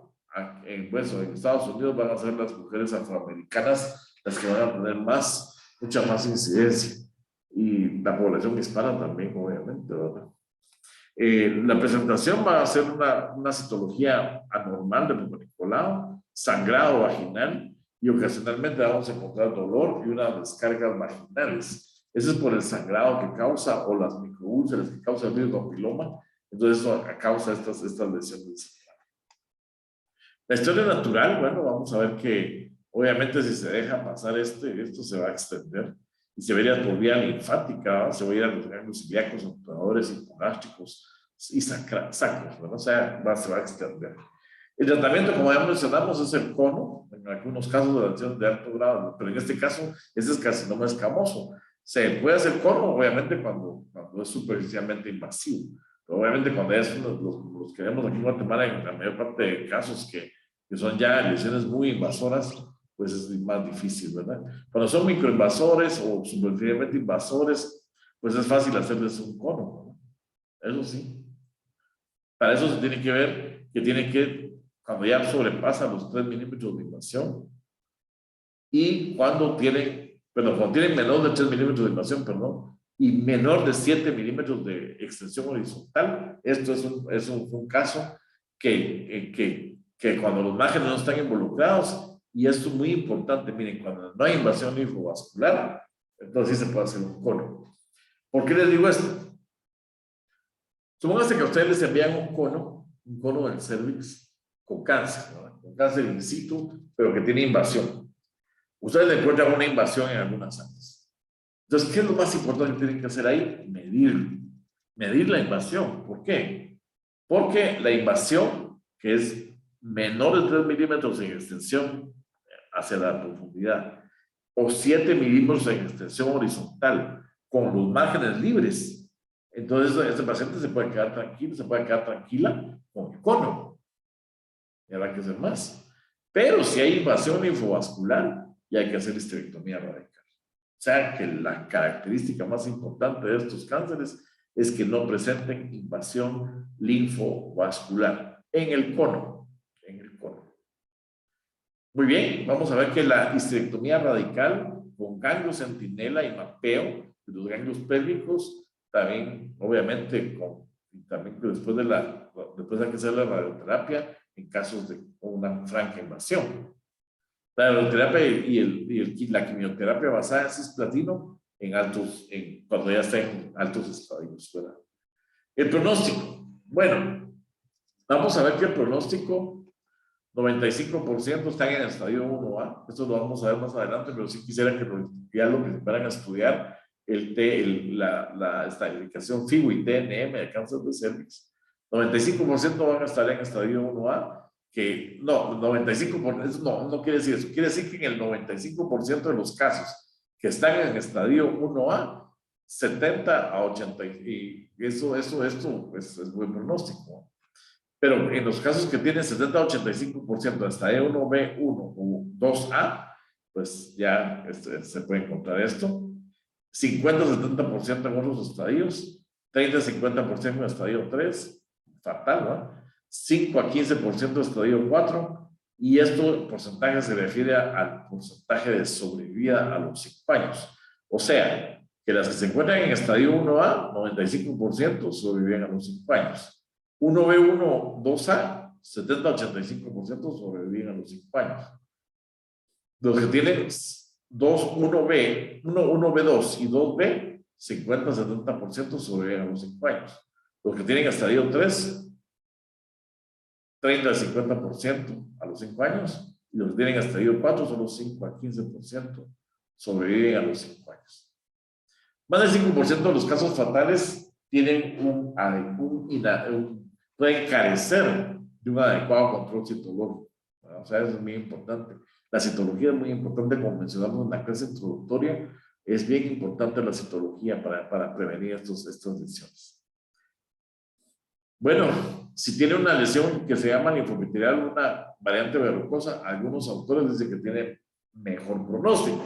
en Estados Unidos van a ser las mujeres afroamericanas las que van a tener mucha más incidencia. Y la población hispana también, obviamente, ¿verdad? La presentación va a ser una citología anormal de Papa Nicolau, sangrado vaginal, y ocasionalmente vamos a encontrar dolor y unas descargas vaginales. Eso es por el sangrado que causa, o las microúlceras que causa el virus papiloma. Entonces eso causa estas lesiones. La historia natural, bueno, vamos a ver que obviamente si se deja pasar esto se va a extender y se vería por vía linfática, ¿no? Se va a ir a los ganglios ilíacos, obturadores, hipogástricos y sacros, ¿no? O sea, se va a extender. El tratamiento, como ya mencionamos, es el cono, en algunos casos de lesiones de alto grado, pero en este caso, ese es carcinoma escamoso. Se puede hacer cono, obviamente, cuando es superficialmente invasivo. Pero obviamente, cuando es los que vemos aquí en Guatemala, en la mayor parte de casos que son ya lesiones muy invasoras, pues es más difícil, ¿verdad? Cuando son microinvasores o superficialmente invasores, pues es fácil hacerles un cono, ¿no? Eso sí. Para eso se tiene que ver que cuando ya sobrepasa los 3 milímetros de invasión, y cuando tienen menor de 3 milímetros de invasión, y menor de 7 milímetros de extensión horizontal. Esto es un caso que cuando los márgenes no están involucrados, y esto es muy importante, miren, cuando no hay invasión linfovascular, entonces sí se puede hacer un cono. ¿Por qué les digo esto? Supónganse que a ustedes les envían un cono del cervix con cáncer, ¿no? Con cáncer in situ, pero que tiene invasión. Ustedes le encuentran una invasión en algunas áreas. Entonces, ¿qué es lo más importante que tienen que hacer ahí? Medir la invasión. ¿Por qué? Porque la invasión, que es menor de 3 milímetros en extensión hacia la profundidad, o 7 milímetros en extensión horizontal, con los márgenes libres, entonces este paciente se puede quedar tranquilo, se puede quedar tranquila con el cono. Y habrá que hacer más. Pero si hay invasión linfovascular, ya hay que hacer histerectomía radical. O sea que la característica más importante de estos cánceres es que no presenten invasión linfovascular en el cono. Muy bien, vamos a ver que la histerectomía radical con ganglio centinela y mapeo de los ganglios pélvicos, también obviamente también después hay que hacer la radioterapia en casos de una franca invasión. La radioterapia y la quimioterapia basada en cisplatino cuando ya está en altos estadios, ¿verdad? El pronóstico. Bueno, vamos a ver que el pronóstico, 95% están en el estadio 1A. Esto lo vamos a ver más adelante, pero sí quisiera que ya lo principaran a estudiar la estadificación FIBO y TNM de cáncer de cervix. 95% van a estar en estadio 1A, que no, 95%, no quiere decir eso, quiere decir que en el 95% de los casos que están en estadio 1A, 70 a 80, y esto pues, es buen pronóstico. Pero en los casos que tienen 70 a 85% hasta E1B1 o 2A, pues ya se puede encontrar esto. 50-70% en otros estadios, 30-50% en estadio 3, fatal, ¿no? 5-15% en estadio 4, y esto porcentaje se refiere al porcentaje de sobrevida a los 5 años. O sea, que las que se encuentran en estadio 1A, 95% sobreviven a los 5 años. 1B1, 2A, 70-85% sobreviven a los 5 años. Los que tienen 1B2 y 2B, 50-70% sobreviven a los 5 años. Los que tienen estadio 3, 30-50% a los 5 años. Y los que tienen estadio 4, solo 5-15% sobreviven a los 5 años. Más del 5% de los casos fatales tienen pueden carecer de un adecuado control citológico. O sea, eso es muy importante. La citología es muy importante, como mencionamos en la clase introductoria, es bien importante la citología para prevenir estas lesiones. Bueno, si tiene una lesión que se llama linfobacterial, una variante verrucosa, algunos autores dicen que tiene mejor pronóstico.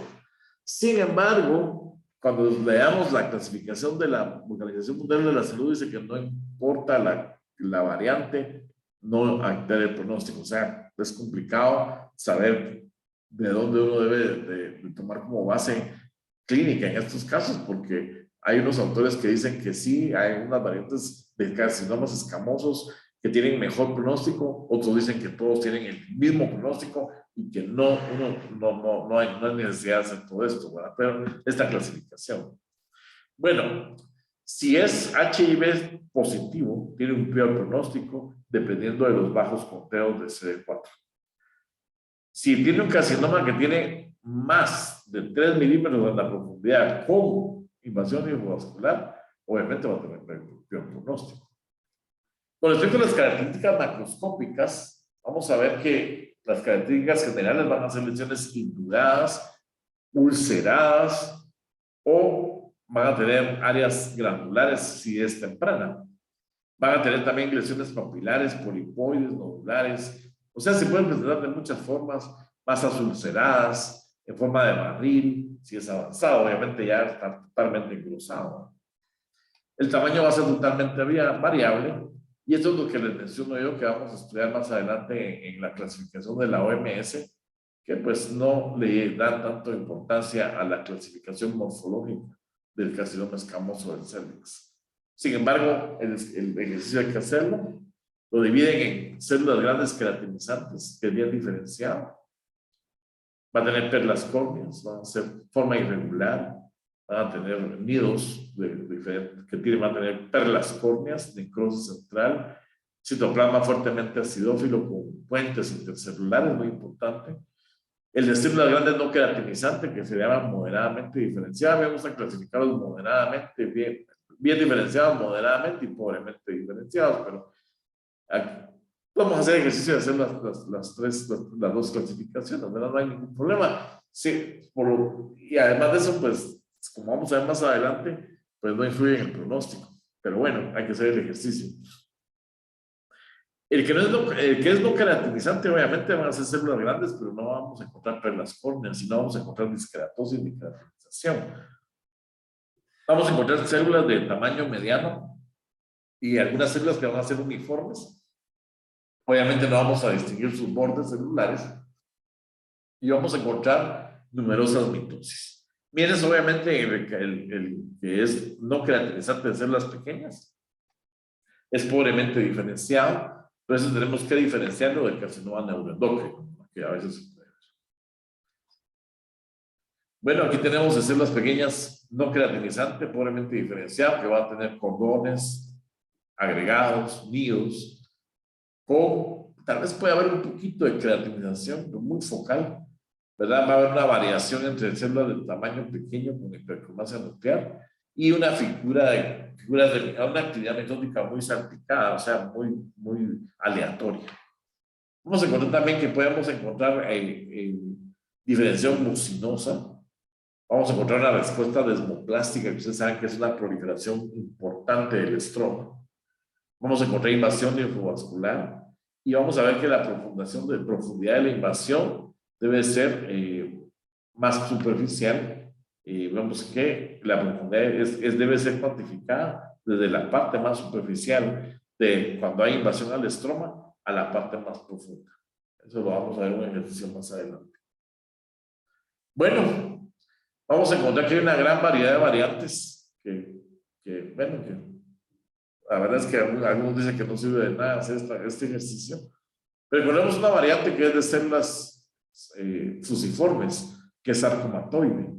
Sin embargo, cuando leamos la clasificación de la Organización Mundial de la Salud, dice que no importa la variante, no altera el pronóstico. O sea, es complicado saber de dónde uno debe de tomar como base clínica en estos casos, porque hay unos autores que dicen que sí, hay unas variantes de carcinomas escamosos que tienen mejor pronóstico, otros dicen que todos tienen el mismo pronóstico y que no hay necesidad de hacer todo esto, ¿verdad? Pero esta clasificación. Bueno, si es HIV positivo, tiene un peor pronóstico dependiendo de los bajos conteos de CD4. Si tiene un carcinoma que tiene más de 3 milímetros en la profundidad con invasión linfovascular, obviamente va a tener peor pronóstico. Con respecto a las características macroscópicas, vamos a ver que las características generales van a ser lesiones induradas, ulceradas, o van a tener áreas glandulares si es temprana. Van a tener también lesiones papilares, polipoides, nodulares. O sea, se pueden presentar de muchas formas, masas ulceradas, en forma de barril, si es avanzado, obviamente ya está totalmente engrosado. El tamaño va a ser totalmente variable, y esto es lo que les menciono yo, que vamos a estudiar más adelante en la clasificación de la OMS, que pues no le dan tanto importancia a la clasificación morfológica del carcinoma escamoso del cervix. Sin embargo, el ejercicio hay que hacerlo. Lo dividen en células grandes queratinizantes, que es bien diferenciado. Va a tener perlas córneas, van a ser forma irregular, van a tener nidos que van a tener perlas córneas, necrosis central, citoplasma fuertemente acidófilo con puentes intercelulares, muy importante. El de células grandes no queratinizantes, que se llaman moderadamente diferenciadas. Vamos a clasificarlos moderadamente, bien diferenciados, moderadamente y pobremente diferenciados, pero vamos a hacer ejercicio de hacer las dos clasificaciones, ¿verdad? No hay ningún problema. Sí, y además de eso, pues, como vamos a ver más adelante, pues no influye en el pronóstico. Pero bueno, hay que hacer el ejercicio. El que es no queratinizante, obviamente van a ser células grandes, pero no vamos a encontrar perlas córneas, sino vamos a encontrar disqueratosis ni queratinización. Vamos a encontrar células de tamaño mediano y algunas células que van a ser uniformes. Obviamente no vamos a distinguir sus bordes celulares y vamos a encontrar numerosas mitosis. Miren, obviamente el que es no queratinizante de células pequeñas es pobremente diferenciado. Por eso tenemos que diferenciarlo del carcinoma neuroendocrino, que a veces Bueno, aquí tenemos de células pequeñas no creatinizante, pobremente diferenciado, que va a tener cordones, agregados, nidos, con, tal vez puede haber un poquito de creatinización, pero muy focal, ¿verdad? Va a haber una variación entre células de tamaño pequeño con hipercromasia nuclear y una una actividad metódica muy salpicada, o sea, muy aleatoria. Vamos a encontrar también que podemos encontrar diferenciación mucinosa. Vamos a encontrar una respuesta desmoplástica, que ustedes saben que es una proliferación importante del estroma. Vamos a encontrar invasión linfovascular y vamos a ver que la profundidad de la invasión debe ser más superficial. Vemos que la profundidad debe ser cuantificada desde la parte más superficial de cuando hay invasión al estroma a la parte más profunda. Eso lo vamos a ver en un ejercicio más adelante. Bueno, vamos a encontrar que hay una gran variedad de variantes bueno, que la verdad es que algunos dicen que no sirve de nada hacer este ejercicio, pero tenemos una variante que es de células fusiformes, que es sarcomatoide,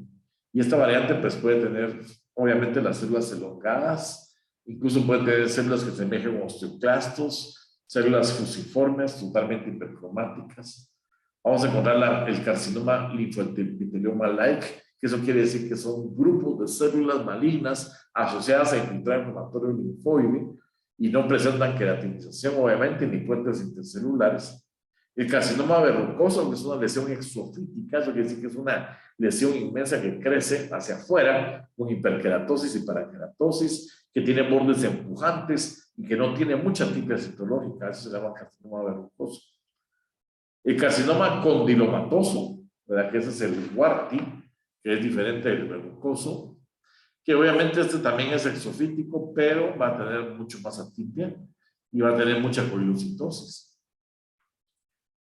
y esta variante pues puede tener obviamente las células elongadas, incluso puede tener células que semejen osteoclastos, células fusiformes totalmente hipercromáticas. Vamos a encontrar el carcinoma linfoepitelioma-like, que eso quiere decir que son grupos de células malignas asociadas a infiltrado inflamatorio linfoide y no presentan queratinización, obviamente, ni puentes intercelulares. El carcinoma verrucoso, que es una lesión exofítica, eso quiere decir que es una lesión inmensa que crece hacia afuera con hiperkeratosis y parakeratosis, que tiene bordes empujantes y que no tiene mucha tipia citológica. Eso se llama carcinoma verrucoso. El carcinoma condilomatoso, ¿verdad? Que ese es el Warty, que es diferente del verrucoso, que obviamente este también es exofítico, pero va a tener mucho más atipia y va a tener mucha coriocitosis.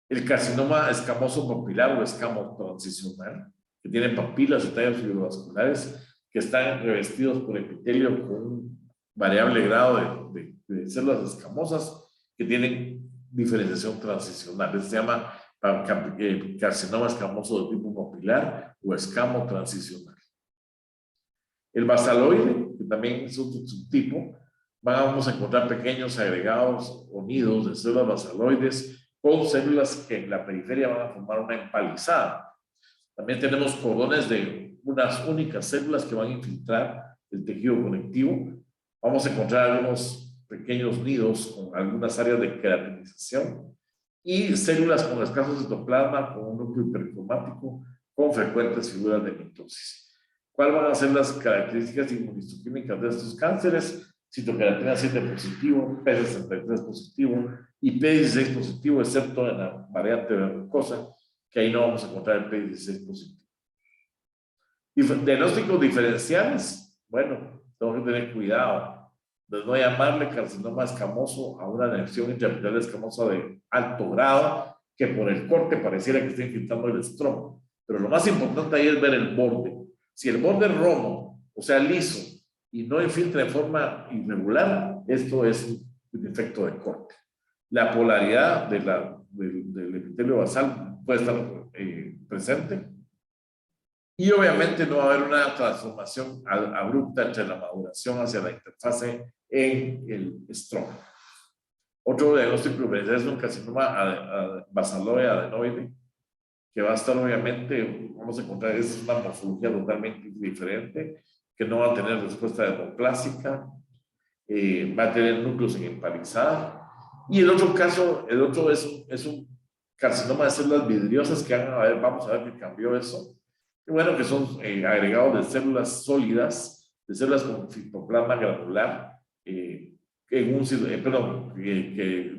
El carcinoma escamoso papilar o escamo transicional, que tiene papilas y tallos fibrovasculares que están revestidos por epitelio con un variable grado de células escamosas que tienen diferenciación transicional. Este se llama carcinoma escamoso de tipo papilar o escamo transicional. El basaloide, que también es otro subtipo, vamos a encontrar pequeños agregados o nidos de células basaloides con células que en la periferia van a formar una empalizada. También tenemos cordones de unas únicas células que van a infiltrar el tejido conectivo. Vamos a encontrar algunos pequeños nidos con algunas áreas de queratinización y células con escaso citoplasma, con un núcleo hipercromático, con frecuentes figuras de mitosis. ¿Cuáles van a ser las características inmunistoquímicas de estos cánceres? Citoqueratina 7 positivo, P63 positivo y P16 positivo, excepto en la variante verrucosa, que ahí no vamos a encontrar el P16 positivo. Diagnósticos diferenciales, bueno, tengo que tener cuidado de no llamarle carcinoma escamoso a una lesión intraepitelial escamosa de alto grado, que por el corte pareciera que está infiltrando el estroma. Pero lo más importante ahí es ver el borde. Si el borde es romo, o sea, liso, y no infiltra de forma irregular, esto es un defecto de corte. La polaridad del epitelio basal puede estar presente. Y obviamente no va a haber una transformación abrupta entre la maduración hacia la interfase en el estroma. Otro diagnóstico es un carcinoma basaloide adenoide, que va a estar obviamente, vamos a encontrar, es una morfología totalmente diferente, que no va a tener respuesta demoplásica, va a tener núcleos en empalizada. Y el otro caso, el otro es un carcinoma de células vidriosas que vamos a ver que cambió eso. Y bueno, que son agregados de células sólidas, de células con citoplasma granular,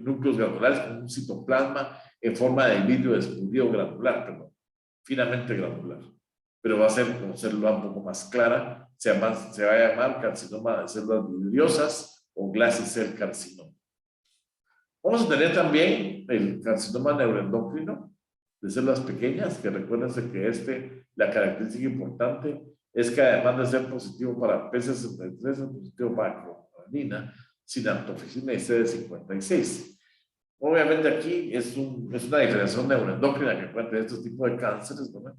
núcleos granulares con un citoplasma en forma de vidrio desprendido granular, finamente granular. Pero va a ser como célula un poco más clara, se va a llamar carcinoma de células vidriosas o glassy cell carcinoma. Vamos a tener también el carcinoma neuroendocrino de células pequeñas, que recuérdense que la característica importante es que además de ser positivo para P63, es positivo para cromatina, sinaptofisina y CD56. Obviamente aquí es una diferenciación neuroendocrina que puede tener estos tipos de cánceres, ¿no?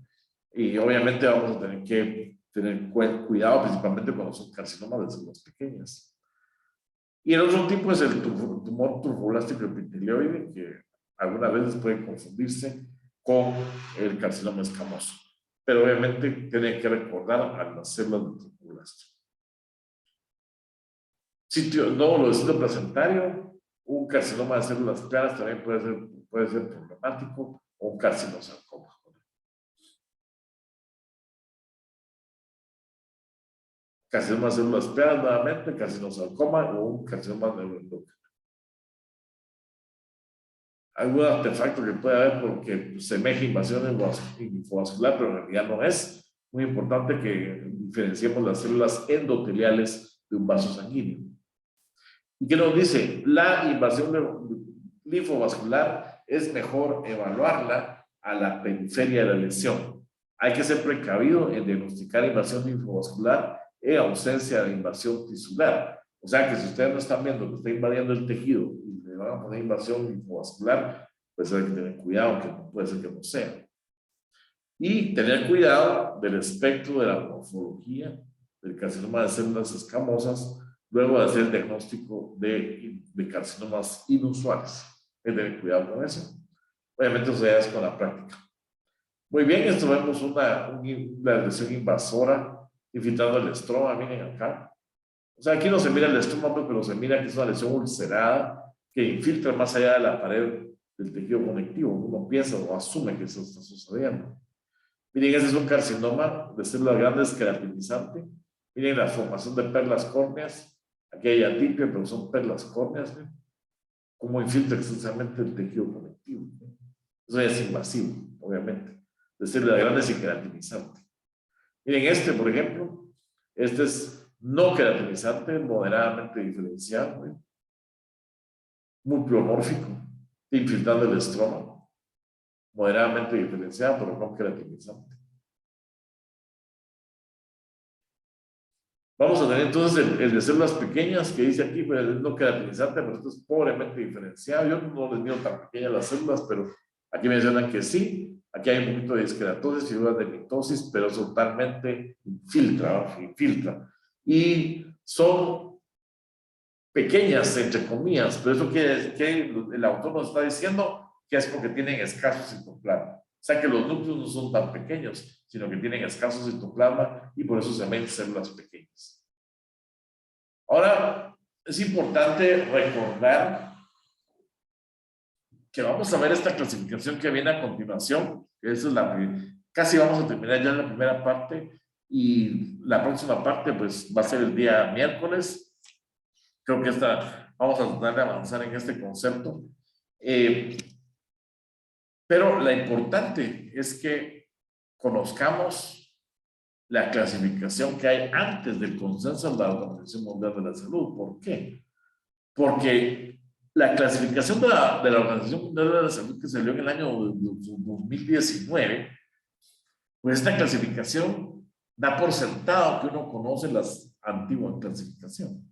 Y obviamente vamos a tener que tener cuidado principalmente cuando son carcinomas de células pequeñas. Y el otro tipo es el tumor trofoblástico epitelioide, que algunas veces puede confundirse con el carcinoma escamoso. Pero obviamente tienen que recordar a las células del trofoblasto. Sitio nódulo de sitio placentario, un carcinoma de células claras también puede ser problemático, o un carcinosarcoma. Carcinoma de células claras nuevamente, carcinosarcoma o un carcinoma neuroendocrino. Algún artefacto que puede haber porque semeja invasión linfovascular, pero en realidad no es. Muy importante que diferenciemos las células endoteliales de un vaso sanguíneo. ¿Y qué nos dice? La invasión linfovascular es mejor evaluarla a la periferia de la lesión. Hay que ser precavido en diagnosticar invasión linfovascular en ausencia de invasión tisular. O sea que si ustedes no están viendo que está invadiendo el tejido y le van a poner invasión linfovascular, pues hay que tener cuidado, que no puede ser que no sea. Y tener cuidado del espectro de la morfología del carcinoma de células escamosas luego de hacer el diagnóstico de carcinomas inusuales. Hay que tener cuidado con eso. Obviamente eso ya es con la práctica. Muy bien, esto vemos una lesión invasora infiltrando el estroma, miren acá. O sea, aquí no se mira el estroma, pero se mira que es una lesión ulcerada que infiltra más allá de la pared del tejido conectivo. Uno piensa o asume que eso está sucediendo. Miren, ese es un carcinoma de células grandes queratinizante. Miren la formación de perlas córneas. Aquí hay atipia, pero son perlas córneas. ¿Ven? Cómo infiltra extensamente el tejido conectivo. ¿Ven? Eso ya es invasivo, obviamente. De células grandes y queratinizante. Miren este, por ejemplo. Este es no queratinizante, moderadamente diferenciado. ¿Ven? Muy pleomórfico. Infiltrando el estroma. Moderadamente diferenciado, pero no queratinizante. Vamos a tener entonces el de células pequeñas que dice aquí, pero no queratinizante, pero esto es pobremente diferenciado. Yo no les miro tan pequeñas las células, pero aquí mencionan que sí. Aquí hay un poquito de disqueratosis, figuras de mitosis, pero totalmente infiltra. Y son pequeñas, entre comillas, pero eso quiere decir que el autor nos está diciendo que es porque tienen escaso citoplasma. O sea que los núcleos no son tan pequeños, sino que tienen escaso citoplasma y por eso se ven células pequeñas. Ahora, es importante recordar que vamos a ver esta clasificación que viene a continuación, que esa es casi vamos a terminar ya la primera parte y la próxima parte pues va a ser el día miércoles. Creo que vamos a tratar de avanzar en este concepto. Pero lo importante es que conozcamos la clasificación que hay antes del consenso de la Organización Mundial de la Salud. ¿Por qué? Porque la clasificación de la Organización Mundial de la Salud que salió en el año 2019, pues esta clasificación da por sentado que uno conoce las antiguas clasificaciones.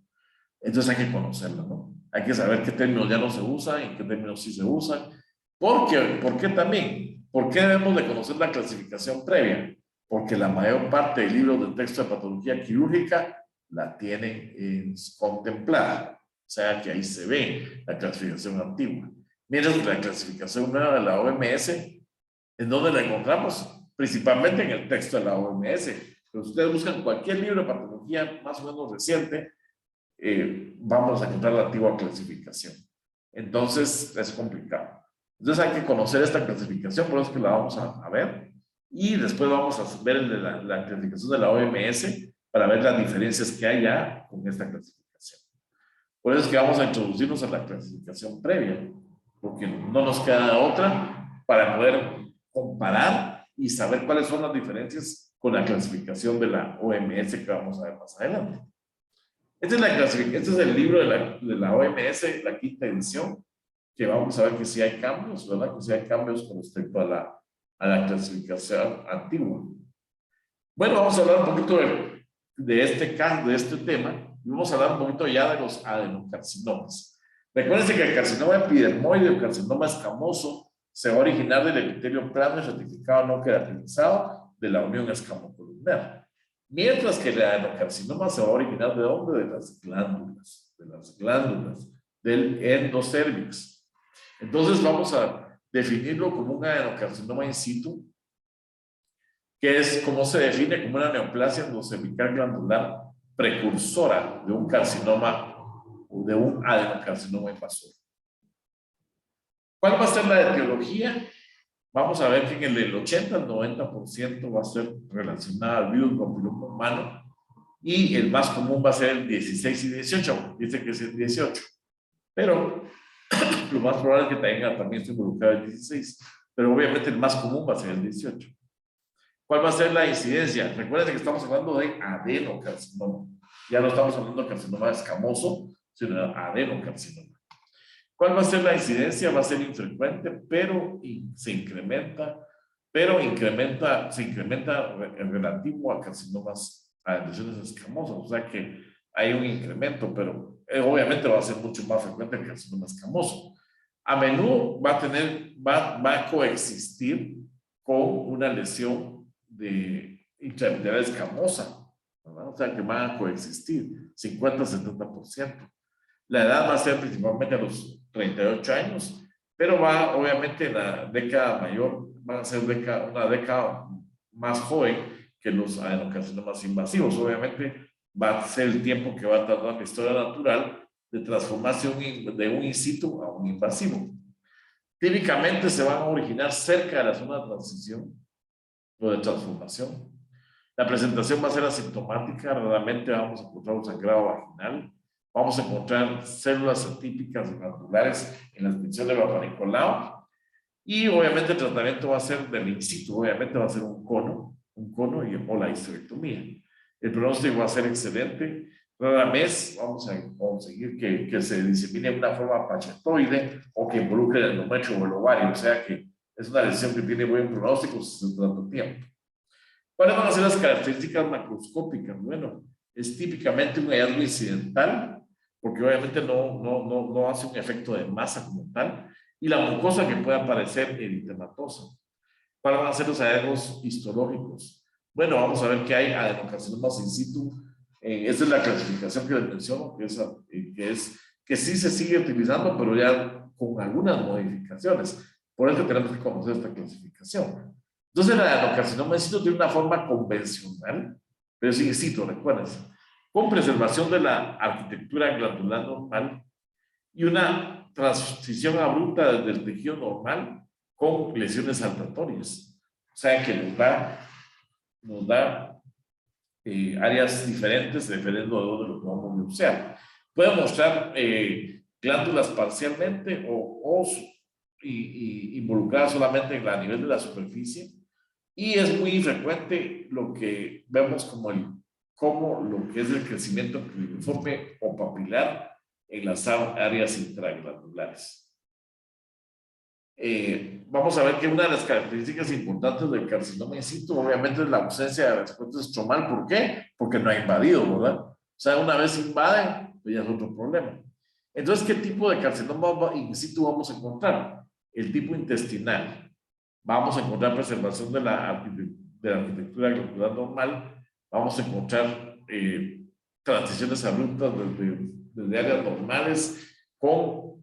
Entonces hay que conocerla, ¿no? Hay que saber qué términos ya no se usan y qué términos sí se usan. ¿Por qué también? ¿Por qué debemos de conocer la clasificación previa? Porque la mayor parte del libro de texto de patología quirúrgica la tienen contemplada. O sea que ahí se ve la clasificación antigua. Mientras que la clasificación nueva de la OMS, ¿en dónde la encontramos? Principalmente en el texto de la OMS. Pero si ustedes buscan cualquier libro de patología más o menos reciente, vamos a encontrar la antigua clasificación. Entonces es complicado. Entonces hay que conocer esta clasificación, por eso es que la vamos a ver. Y después vamos a ver la clasificación de la OMS para ver las diferencias que hay ya con esta clasificación. Por eso es que vamos a introducirnos a la clasificación previa, porque no nos queda otra para poder comparar y saber cuáles son las diferencias con la clasificación de la OMS que vamos a ver más adelante. Este es el libro de la OMS, la quinta edición, que vamos a ver que sí hay cambios, ¿verdad? Que sí hay cambios con respecto a la clasificación antigua. Bueno, vamos a hablar un poquito de este tema, y vamos a hablar un poquito ya de los adenocarcinomas. Recuérdense que el carcinoma epidermoide o carcinoma escamoso se va a originar del epitelio plano y retificado no queratinizado de la unión escamocolumnar. Mientras que el adenocarcinoma se va a originar ¿de dónde? De las glándulas del endocérvix. Entonces vamos a definirlo como un adenocarcinoma in situ, que es como se define como una neoplasia endocervical glandular precursora de un carcinoma o de un adenocarcinoma invasor. ¿Cuál va a ser la etiología? Vamos a ver que en el 80 al 90% va a ser relacionada al virus papiloma humano y el más común va a ser el 16 y 18, dice que es el 18, pero lo más probable es que también esté involucrado el 16, pero obviamente el más común va a ser el 18. ¿Cuál va a ser la incidencia? Recuerden que estamos hablando de adenocarcinoma, ya no estamos hablando de carcinoma escamoso, sino de adenocarcinoma. ¿Cuál va a ser la incidencia? Va a ser infrecuente, pero se incrementa en relativo a carcinomas, a lesiones escamosas, o sea que hay un incremento, pero obviamente va a ser mucho más frecuente el carcinoma escamoso. A menudo va a coexistir con una lesión de intraepitelial escamosa, ¿verdad? O sea que van a coexistir 50-70%. La edad va a ser principalmente a los 38 años, pero obviamente en la década mayor, va a ser una década más joven que los adenocarcinomas invasivos. Obviamente va a ser el tiempo que va a tardar la historia natural de transformarse de un in situ a un invasivo. Típicamente se van a originar cerca de la zona de transición o de transformación. La presentación va a ser asintomática, raramente vamos a encontrar un sangrado vaginal. Vamos a encontrar células atípicas glandulares en la extensión de Papa Nicolau. Y obviamente el tratamiento va a ser del in situ, obviamente va a ser un cono o la histerectomía. El pronóstico va a ser excelente. Rara vez vamos a conseguir que se disemine de una forma pachetoide o que involucre el endometrio o el ovario, o sea que es una lesión que tiene buen pronóstico si se trata a tiempo. ¿Cuáles van a ser las características macroscópicas? Bueno, es típicamente un hallazgo incidental, porque obviamente no hace un efecto de masa como tal, y la mucosa que puede aparecer eritematosa. ¿Cuáles van a ser los hallazgos histológicos? Bueno, vamos a ver que hay adenocarcinomas in situ. Esta es la clasificación que les menciono, que sí se sigue utilizando, pero ya con algunas modificaciones. Por eso tenemos que conocer esta clasificación. Entonces, el adenocarcinoma in situ tiene una forma convencional, pero es in situ, recuerden, con preservación de la arquitectura glandular normal y una transición abrupta desde el tejido normal con lesiones saltatorias. O sea que nos da áreas diferentes dependiendo de dónde lo podamos biopsiar. Puede mostrar glándulas parcialmente o involucradas solamente a nivel de la superficie, y es muy frecuente lo que vemos como lo que es el crecimiento pluriforme o papilar en las áreas intraglandulares. Vamos a ver que una de las características importantes del carcinoma in situ obviamente es la ausencia de respuesta estromal. ¿Por qué? Porque no ha invadido, ¿verdad? O sea, una vez invaden, pues ya es otro problema. Entonces, ¿qué tipo de carcinoma in situ vamos a encontrar? El tipo intestinal. Vamos a encontrar preservación de la arquitectura glandular normal. Vamos a encontrar transiciones abruptas desde áreas normales con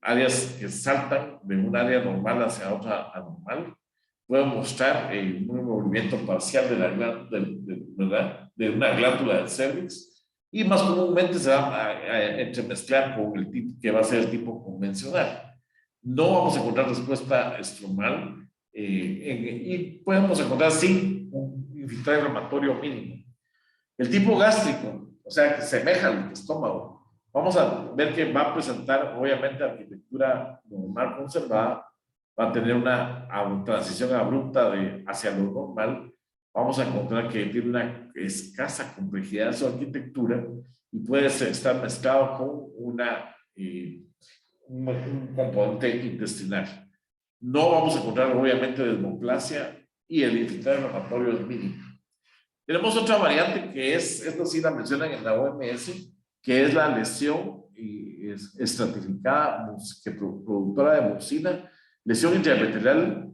áreas que saltan de un área normal hacia otra anormal. Puede mostrar un movimiento parcial de una glándula del cervix, y más comúnmente se va a entremezclar con el tipo que va a ser el tipo convencional. No vamos a encontrar respuesta estromal y podemos encontrar sí un infiltrado inflamatorio mínimo. El tipo gástrico, o sea, que semeja al estómago, vamos a ver que va a presentar obviamente arquitectura normal conservada, va a tener una transición abrupta hacia lo normal. Vamos a encontrar que tiene una escasa complejidad de su arquitectura y puede estar mezclado con un componente intestinal. No vamos a encontrar obviamente desmoplasia, y el infiltrado inflamatorio es mínimo. Tenemos otra variante que esta sí la mencionan en la OMS, que es la lesión estratificada productora de mucina, lesión intraepitelial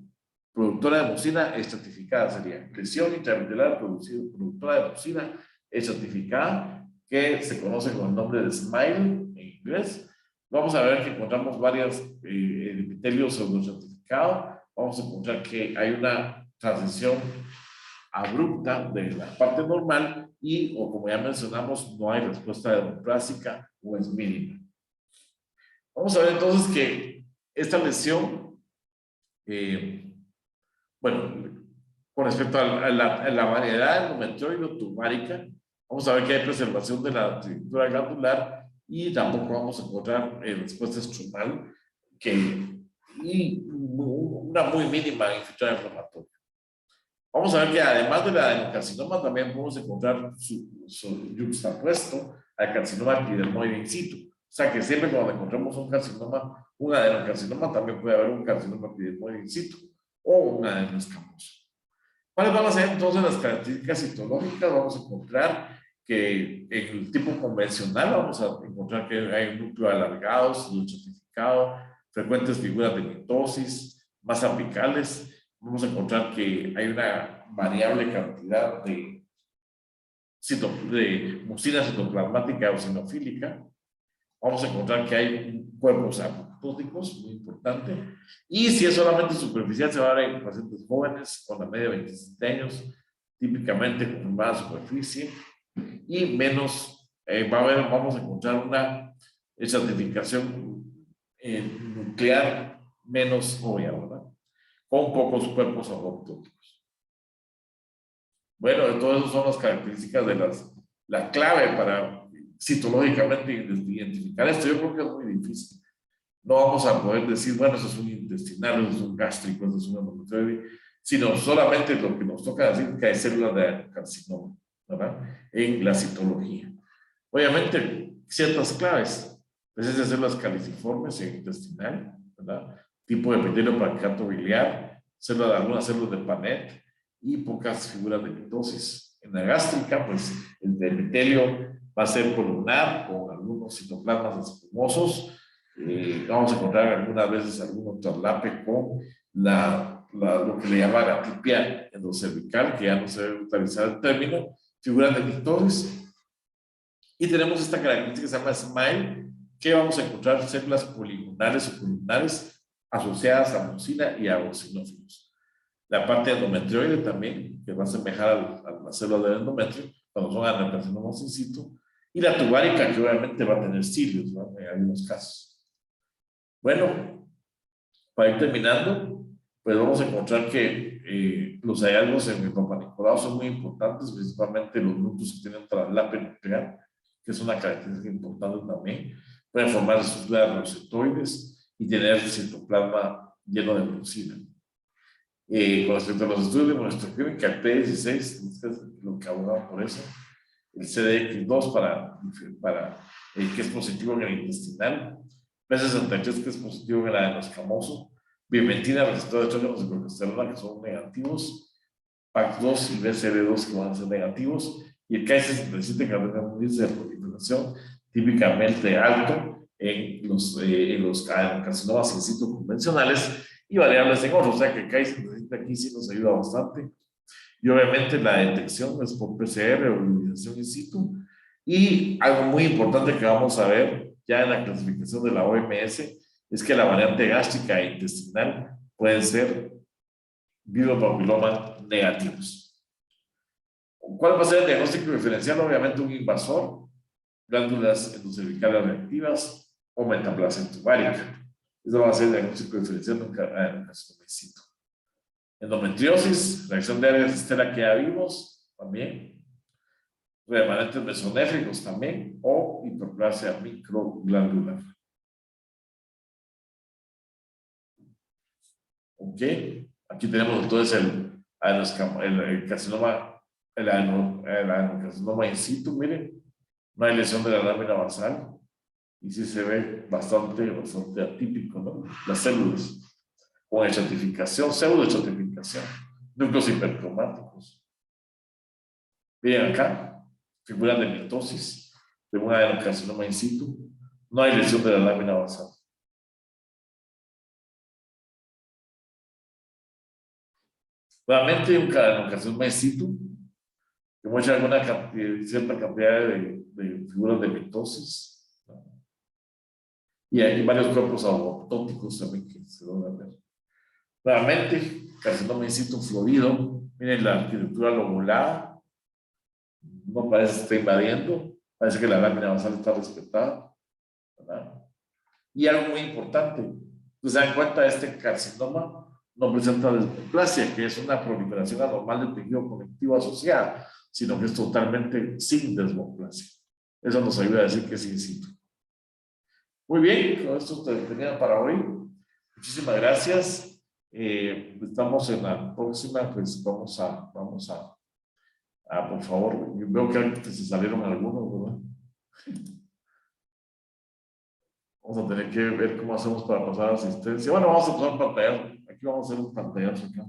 productora de mucina estratificada sería lesión intraepitelar productora de mucina estratificada, que se conoce con el nombre de SMILE en inglés. Vamos a ver que encontramos varios epitelios pseudoestratificados. Vamos a encontrar que hay una transición abrupta de la parte normal y, o como ya mencionamos, no hay respuesta demoplásica o es mínima. Vamos a ver entonces que esta lesión, bueno, con respecto a la variedad endometrioide-tubárica, vamos a ver que hay preservación de la estructura glandular y tampoco vamos a encontrar respuesta estrumal y una muy mínima infiltrada inflamatoria. Vamos a ver que además de la adenocarcinoma también podemos encontrar su yuxtapuesto al carcinoma epidermoide in situ. O sea que siempre cuando encontramos un carcinoma, un adenocarcinoma, también puede haber un carcinoma epidermoide in situ o un adenoescamoso. ¿Cuáles van a ser entonces las características citológicas? Vamos a encontrar que en el tipo convencional vamos a encontrar que hay un núcleo alargado, estratificado, frecuentes figuras de mitosis, más apicales. Vamos a encontrar que hay una variable cantidad de mucina citoplasmática eosinofílica. Vamos a encontrar que hay cuerpos apoptóticos, muy importante. Y si es solamente superficial, se va a ver en pacientes jóvenes con la media de 27 años, típicamente con más superficie. Y menos, vamos a encontrar una estratificación nuclear menos obvia, ¿verdad? Con pocos cuerpos apoptóticos. Bueno, entonces esas son las características de la clave para citológicamente identificar esto. Yo creo que es muy difícil. No vamos a poder decir, bueno, eso es un intestinal, eso es un gástrico, eso es un endometrioide, sino solamente lo que nos toca decir que hay células de carcinoma, ¿verdad? En la citología. Obviamente, ciertas claves, presencia de células caliciformes en intestinal, ¿verdad? Tipo de epitelio pancreato biliar, algunas células de Panet y pocas figuras de mitosis. En la gástrica, pues el epitelio va a ser columnar con algunos citoplasmas espumosos. Vamos a encontrar algunas veces algún traslape con lo que le llama la atipia endocervical, que ya no se debe utilizar el término, figuras de mitosis. Y tenemos esta característica que se llama SMILE, que vamos a encontrar células poligonales o columnares asociadas a mucina y a eosinófilos. La parte endometrioide también, que va a asemejar a las células del endometrio, cuando son adenocarcinomas in situ, y la tubárica, que obviamente va a tener cilios, ¿no? En algunos casos. Bueno, para ir terminando, pues vamos a encontrar que los hallazgos en el Papa Nicolau son muy importantes, principalmente los núcleos que tienen traslape nuclear, que es una característica importante también. Pueden formar estructuras rosetoides y tener citoplasma lleno de mucina. Con respecto a los estudios de monoclínica, el P16 es lo que abogaba por eso, el CDX2 que es positivo en el intestinal, P63 que es positivo en el adenoescamoso, bimetina, receptor de estrógenos y progesterona que son negativos, PAC2 y BCL2 que van a ser negativos, y el Ki67 que tiene un índice de proliferación típicamente alto en los adenocarcinomas in situ convencionales y variables en otros, o sea que el Ki67 aquí sí nos ayuda bastante. Y obviamente la detección es por PCR o ionización in situ. Y algo muy importante que vamos a ver ya en la clasificación de la OMS es que la variante gástrica e intestinal pueden ser virus papiloma negativos. ¿Cuál va a ser el diagnóstico diferencial? Obviamente un invasor, glándulas endocervicales reactivas o metaplasia tubárica. Eso va a ser el diagnóstico diferencial de un carcinoma in situ. Endometriosis, reacción de áreas estela que ya vimos también, remanentes mesonéfricos también, o hiperplasia microglandular. Ok, aquí tenemos entonces el carcinoma, el adenocarcinoma in situ, miren, no hay lesión de la lámina basal, y sí se ve bastante atípico, ¿no? Las células, con estratificación, pseudoestratificación, núcleos hipercromáticos. Miren acá, figuras de mitosis de un adenocarcinoma in situ, no hay lesión de la lámina basal. Realmente en ocasión me cito, que muestra alguna cierta cantidad de figuras de mitosis, ¿no? Y hay varios cuerpos autóticos también que se van a ver. Realmente, carcinoma in situ florido, miren la arquitectura lobulada, no parece que esté invadiendo, parece que la lámina basal está respetada, ¿verdad? Y algo muy importante, pues se dan cuenta, este carcinoma no presenta desmoplasia, que es una proliferación anormal de tejido conectivo asociado, sino que es totalmente sin desmoplasia. Eso nos ayuda a decir que es in situ. Muy bien, con esto tenía para hoy. Muchísimas gracias. Estamos en la próxima, pues vamos a, por favor, yo veo que se salieron algunos, ¿verdad? Vamos a tener que ver cómo hacemos para pasar asistencia. Bueno, vamos a pasar pantallazo. Aquí vamos a hacer un pantallazo acá.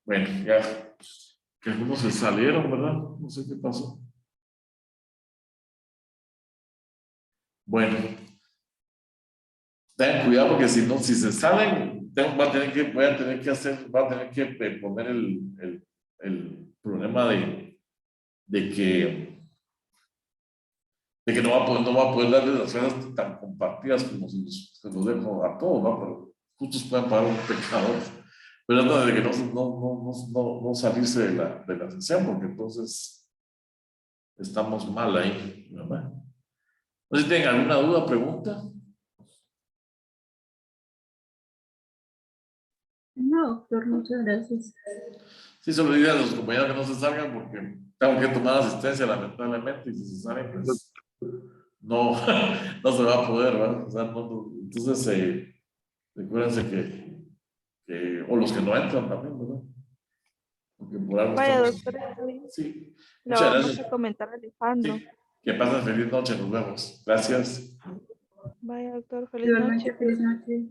Bueno, ya que algunos se salieron, ¿verdad? No sé qué pasó. Bueno, tengan cuidado porque si no, si se salen, voy a tener que poner el problema de que no va a poder darles las clases tan compartidas como si se los dejo a todos, ¿no? Pero justos pueden pagar un pecador. Pero trata de que no salirse de la sesión, porque entonces estamos mal ahí, ¿verdad? No sé si tienen alguna duda, pregunta. No, doctor, muchas gracias. Sí, solo diría a los compañeros que no se salgan porque tengo que tomar asistencia, lamentablemente, y si se salen, pues no, no se va a poder, ¿verdad? O sea, entonces, recuérdense o los que no entran también, ¿verdad? Porque por algo Vaya, estamos. doctor, está bien. Sí, Le muchas vamos gracias. a comentar a Alejandro. Sí, que pasen feliz noche, nos vemos. Gracias. Vaya, doctor, feliz noche. Igualmente, feliz noche.